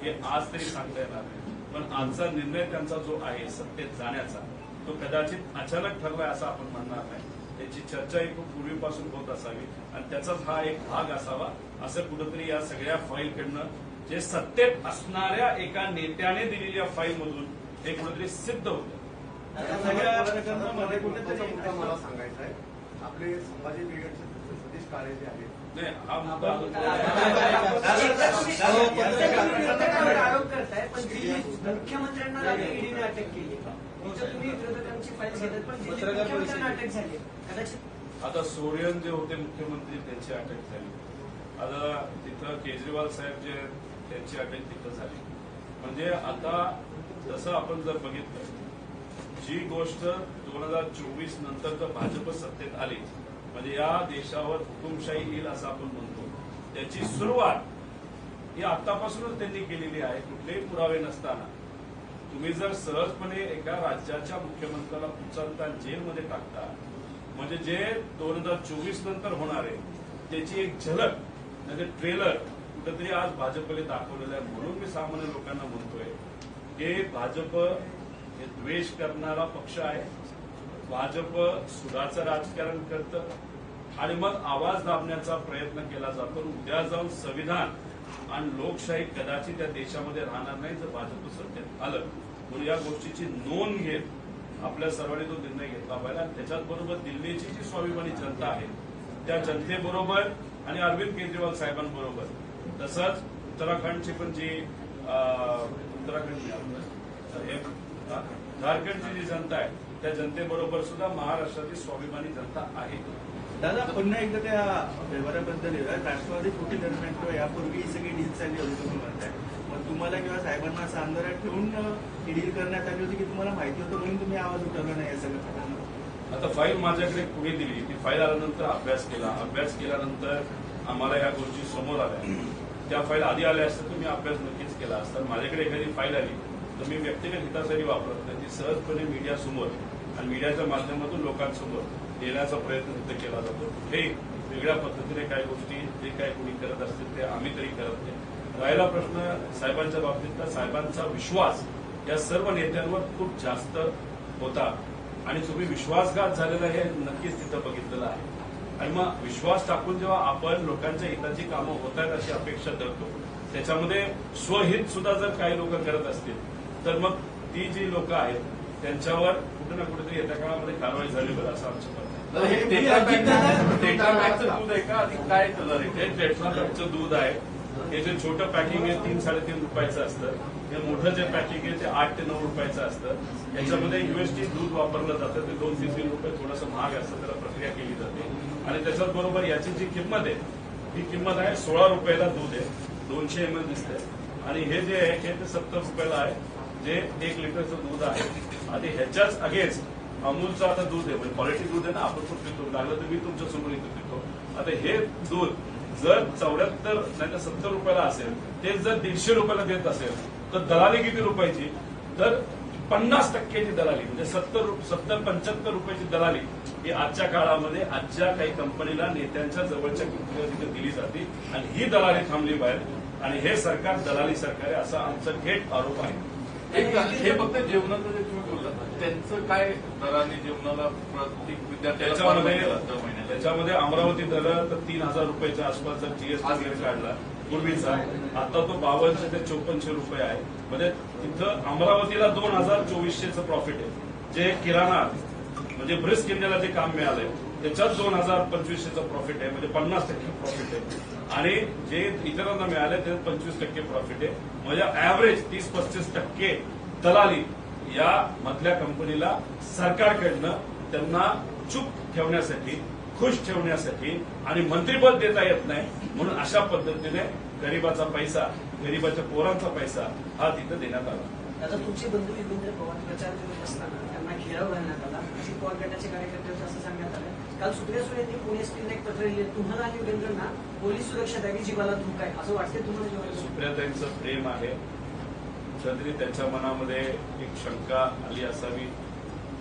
[SPEAKER 1] हे आज तरी सांगता येणार नाही. पण आजचा निर्णय त्यांचा जो आहे सत्तेत जाण्याचा, तो कदाचित अचानक ठरलाय असं आपण म्हणणार नाही. त्याची चर्चाही खूप पूर्वीपासून होत असावी आणि त्याचाच हा एक भाग असावा असं कुठंतरी या सगळ्या फाईलकडनं, जे सत्तेत असणाऱ्या एका नेत्याने दिलेल्या फाईलमधून हे कुठेतरी सिद्ध होतं.
[SPEAKER 6] सगळ्या प्रकरणामध्ये
[SPEAKER 7] महत्त्वाचा मुद्दा मला सांगायचा आहे. आपले संभाजी ब्रिगेडचे सतीश काळे जे आहेत,
[SPEAKER 1] नाही हा मुद्दा
[SPEAKER 3] आरोप करताय पण मुख्यमंत्र्यांना ईडीने अटक केली. तुम्ही विरोधकांची फाईल घेतात पण मुख्यमंत्र्यांना अटक झाली कदाचित.
[SPEAKER 1] आता सोरेन जे होते मुख्यमंत्री त्यांची अटक झाली. आता तिथं केजरीवाल साहेब जे त्यांची अटक तिथं झाली. म्हणजे आता तसं आपण जर बघितलं, जी गोष्ट 2024 नंतर जर भाजप सत्तेत आली म्हणजे या देशावर हुकुमशाही येईल असं आपण म्हणतो, त्याची सुरुवात ही आतापासूनच त्यांनी केलेली आहे. कुठलेही पुरावे नसताना तुम्ही जर सहजपणे एका राज्याच्या मुख्यमंत्र्याला उचलता जेलमध्ये टाकता म्हणजे जे 2024 नंतर होणार आहे त्याची एक झलक म्हणजे ट्रेलर कुठेतरी आज भाजपने दाखवलेलं आहे. म्हणून मी सामान्य लोकांना म्हणतोय की भाजप हे द्वेष करणारा पक्ष आहे. भाजप सुडाचं राजकारण करतं आणि मग आवाज दाबण्याचा प्रयत्न केला जातो. उद्या जाऊन संविधान आणि लोकशाही कदाचित त्या देशामध्ये राहणार नाही जर भाजप सत्तेत आलं. म्हणून या गोष्टीची नोंद घेत आपल्या सर्वांनी तो निर्णय घेतला पाहिजे. आणि त्याच्याच बरोबर दिल्लीची जी स्वाभिमानी जनता आहे त्या जनतेबरोबर आणि अरविंद केजरीवाल साहेबांबरोबर, तसंच उत्तराखंडची पण जी झारखंडची जी जनता आहे त्या जनतेबरोबर सुद्धा महाराष्ट्राची स्वाभिमानी जनता आहे.
[SPEAKER 6] दादा पुन्हा एकदा त्या व्यवहाराबद्दल राष्ट्रवादी फुटी दरम्यान किंवा यापूर्वी ही सगळी डील चालली होती तुम्ही म्हणताय. मग तुम्हाला किंवा साहेबांना असं अंधारात ठेवून ही डील करण्यात आली होती की तुम्हाला माहिती होतं म्हणून तुम्ही आवाज उठवला नाही या सगळ्या प्रकरणात?
[SPEAKER 1] आता फाईल माझ्याकडे कुणी दिली, ती फाईल आल्यानंतर अभ्यास केला. अभ्यास केल्यानंतर आम्हाला या गोष्टी समोर आल्या. त्या फाईल आधी आल्या असत्या तर मी अभ्यास नक्कीच केला असता. माझ्याकडे एखादी फाईल आली तर मी व्यक्तिगत हितासाठी वापरत नाही, ती सहजपणे मीडियासमोर आणि मीडियाच्या माध्यमातून लोकांसमोर देण्याचा प्रयत्न तिथे केला जातो. हे वेगळ्या पद्धतीने काही गोष्टी जे काही कोणी करत असतील ते आम्ही तरी करत नाही. राहिला प्रश्न साहेबांच्या बाबतीतला, साहेबांचा विश्वास या सर्व नेत्यांवर खूप जास्त होता आणि तुम्ही विश्वासघात झालेला हे नक्कीच तिथं बघितलेलं आहे. आणि मग विश्वास टाकून जेव्हा आपण लोकांच्या हिताची कामं होत आहेत अशी अपेक्षा धरतो, त्याच्यामध्ये स्वहित सुद्धा जर काही लोक करत असतील तर मग ती जी लोक आहेत त्यांच्यावर कुठे ना कुठेतरी येत्या काळामध्ये कारवाई झाली बरं असं आमचं म्हणणं आहे.
[SPEAKER 4] हे टेट्रापॅकचं दूध आहे का अधिक काय कलर आहे?
[SPEAKER 1] हे टेट्रापॅकचं दूध आहे. हे जे छोटं पॅकिंग आहे 3-3.5 रुपयाचं असतं. हे मोठं जे पॅकिंग आहे ते 8 ते 9 रुपयाचं असतं. याच्यामध्ये युएसटी दूध वापरलं जातं. ते 2-3 रुपये थोडंसं महाग असतं, त्याला प्रक्रिया केली जाते. आणि त्याच्याच बरोबर याची जी किंमत आहे ही किंमत आहे 16 रुपयाला दूध आहे. 200 ml दिसतंय. आणि हे जे आहे हे ते 70 रुपयाला आहे, जे 1 लिटरचं दूध आहे. आणि ह्याच्याच अगेन्स्ट अमूलचं आता दूध आहे, म्हणजे क्वालिटी दूध आहे ना, आपण पण पितो, लागलं तर मी तुमच्या समोर इथं पितो. आता हे दूध जर 74 नाही तर 70 रुपयाला असेल, ते जर 150 रुपयाला देत असेल तर दलाली किती रुपयाची? तर 50%ची दलाली, म्हणजे 70-75 रुपयाची दलाली ही आजच्या काळामध्ये आजच्या काही कंपनीला नेत्यांच्या जवळच्या कंपनीला तिथे दिली जाते. आणि ही दलाली थांबली पाहिजे आणि हे सरकार दलाली सरकार आहे असा आमचा थेट आरोप आहे.
[SPEAKER 4] हे फक्त जेवणाचं जे तुम्ही बोललात त्यांचं काय दराने जेवणाला प्रत्येक विद्यार्थ्याला
[SPEAKER 1] त्याच्यामध्ये अमरावती दर तर 3,000 रुपयाच्या आसपास जीएसटी वगैरे काढला पूर्वीचा, आता तो 5200 ते 5400 रुपये आहे. म्हणजे तिथं अमरावतीला 2,2400चं प्रॉफिट आहे. जे किराणा म्हणजे ब्रिस्क इंडियाला जे काम मिळालंय त्याच्यात 2,025चं प्रॉफिट आहे, म्हणजे 50% प्रॉफिट आहे. आणि जे इतरांना मिळाले त्याच्यात 25% प्रॉफिट आहे. म्हणजे ऍव्हरेज 30-35% दलाली या मधल्या कंपनीला सरकारकडनं त्यांना चूप ठेवण्यासाठी, खुश ठेवण्यासाठी आणि मंत्रिपद देता येत नाही म्हणून अशा पद्धतीने गरिबाचा पैसा, गरिबाच्या पोरांचा पैसा हा तिथं देण्यात आला.
[SPEAKER 3] आता तुमचे बंधू युगेंद्र पवार प्रचार करत असताना त्यांना घेराव घालण्यात आला. अजित पवार गटाचे कार्यकर्ते असं सांगण्यात आलं. काल सुप्रिया सुळे यांनी पुणे एसटीने एक पत्र लिहिलं, तुम्हाला आणि युगेंद्रना पोलीस सुरक्षा द्यावी, जीवाला धोका आहे असं वाटतंय तुम्हाला?
[SPEAKER 1] सुप्रियाताईंचं प्रेम आहे, कुठेतरी त्यांच्या मनामध्ये एक शंका आली असावी,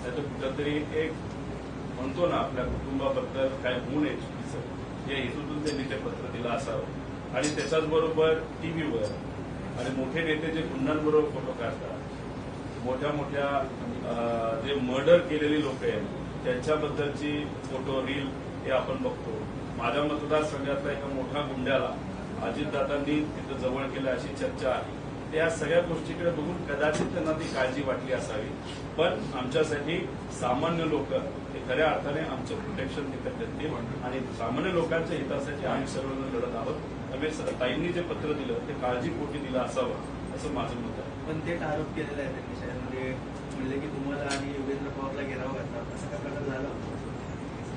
[SPEAKER 1] नाहीतर कुठेतरी एक म्हणतो ना आपल्या कुटुंबाबद्दल काय होऊ नये चुकीचं, या हेतूतून त्यांनी ते पत्र दिलं असावं. आणि त्याच्याच बरोबर टीव्हीवर आणि मोठे नेते जे गुंडांबरोबर फोटो काढतात, मोठ्या मोठ्या जे मर्डर केलेली लोक आहेत त्यांच्याबद्दलची फोटो रील हे आपण बघतो. माझ्या मतदारसंघातल्या एका मोठ्या गुंड्याला अजितदादांनी तिथं जवळ केलं अशी चर्चा आहे.
[SPEAKER 8] त्या सगळ्या गोष्टीकडे बघून कदाचित त्यांना ती काळजी वाटली असावी. पण आमच्यासाठी सामान्य लोक हे खऱ्या अर्थाने आमचं प्रोटेक्शन तिथे करतील आणि सामान्य लोकांच्या हितासाठी आम्ही सर्वजण लढत आहोत. त्यामुळे ताईंनी जे पत्र दिलं ते काळजीपोटी दिलं असावं असं माझं मत आहे.
[SPEAKER 6] पण ते आरोप केलेला आहे त्यांनी शाळेमध्ये म्हणले की तुम्हाला आणि योगेंद्र पवारला घेराव घातला, असं काय प्रकार झाला होता?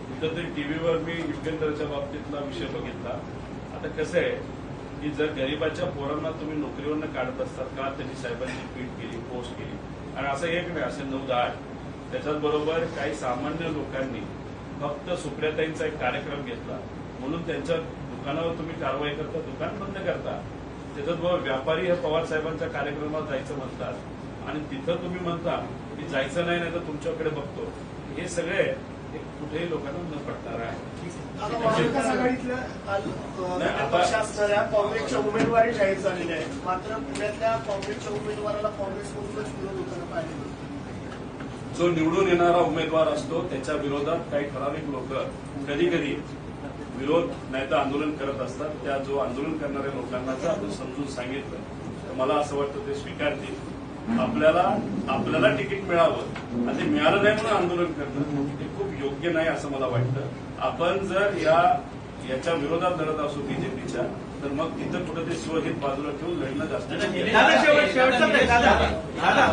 [SPEAKER 8] कुठंतरी टीव्हीवर मी युगेंद्रच्या बाबतीतला विषय बघितला. आता कसं आहे की जर गरिबाच्या पोरांना तुम्ही नोकरीवरनं काढत असतात का त्यांनी साहेबांची ट्विट केली, पोस्ट केली आणि असं एक नाही, असे 9-10. त्याच्याच बरोबर काही सामान्य लोकांनी फक्त सुप्रियाताईंचा एक कार्यक्रम घेतला म्हणून त्यांच्या दुकानावर तुम्ही कारवाई करता, दुकान बंद करता. त्याच्याच बरोबर व्यापारी हे पवार साहेबांच्या कार्यक्रमात जायचं म्हणतात आणि तिथं तुम्ही म्हणता की जायचं नाही तर तुमच्याकडे बघतो. हे सगळे कुठेही लोकांना न पडणार आहे.
[SPEAKER 9] आता महाविकास आघाडीतल्या पक्ष असणाऱ्या काँग्रेसच्या उमेदवारी जाहीर झालेल्या आहेत, मात्र पुण्यातल्या काँग्रेसच्या उमेदवाराला काँग्रेसमधूनच विरोध होताना पाहिजे.
[SPEAKER 1] जो निवडून येणारा उमेदवार असतो त्याच्या विरोधात काही ठराविक लोक कधी कधी विरोध नाही तर आंदोलन करत असतात. त्या जो आंदोलन करणाऱ्या लोकांना जर आपण समजून सांगितलं तर मला असं वाटतं ते स्वीकारतील. आपल्याला तिकीट मिळावं आणि ते मिळालं नाही म्हणून आंदोलन करणं हे खूप योग्य नाही असं मला वाटतं. आपण जर याच्या विरोधात लढत असू बीजेपीच्या तर मग तिथं कुठं ते स्वहित बाजूला ठेवून लढणं जास्त
[SPEAKER 6] दादा शेवटचा प्रश्न, दादा.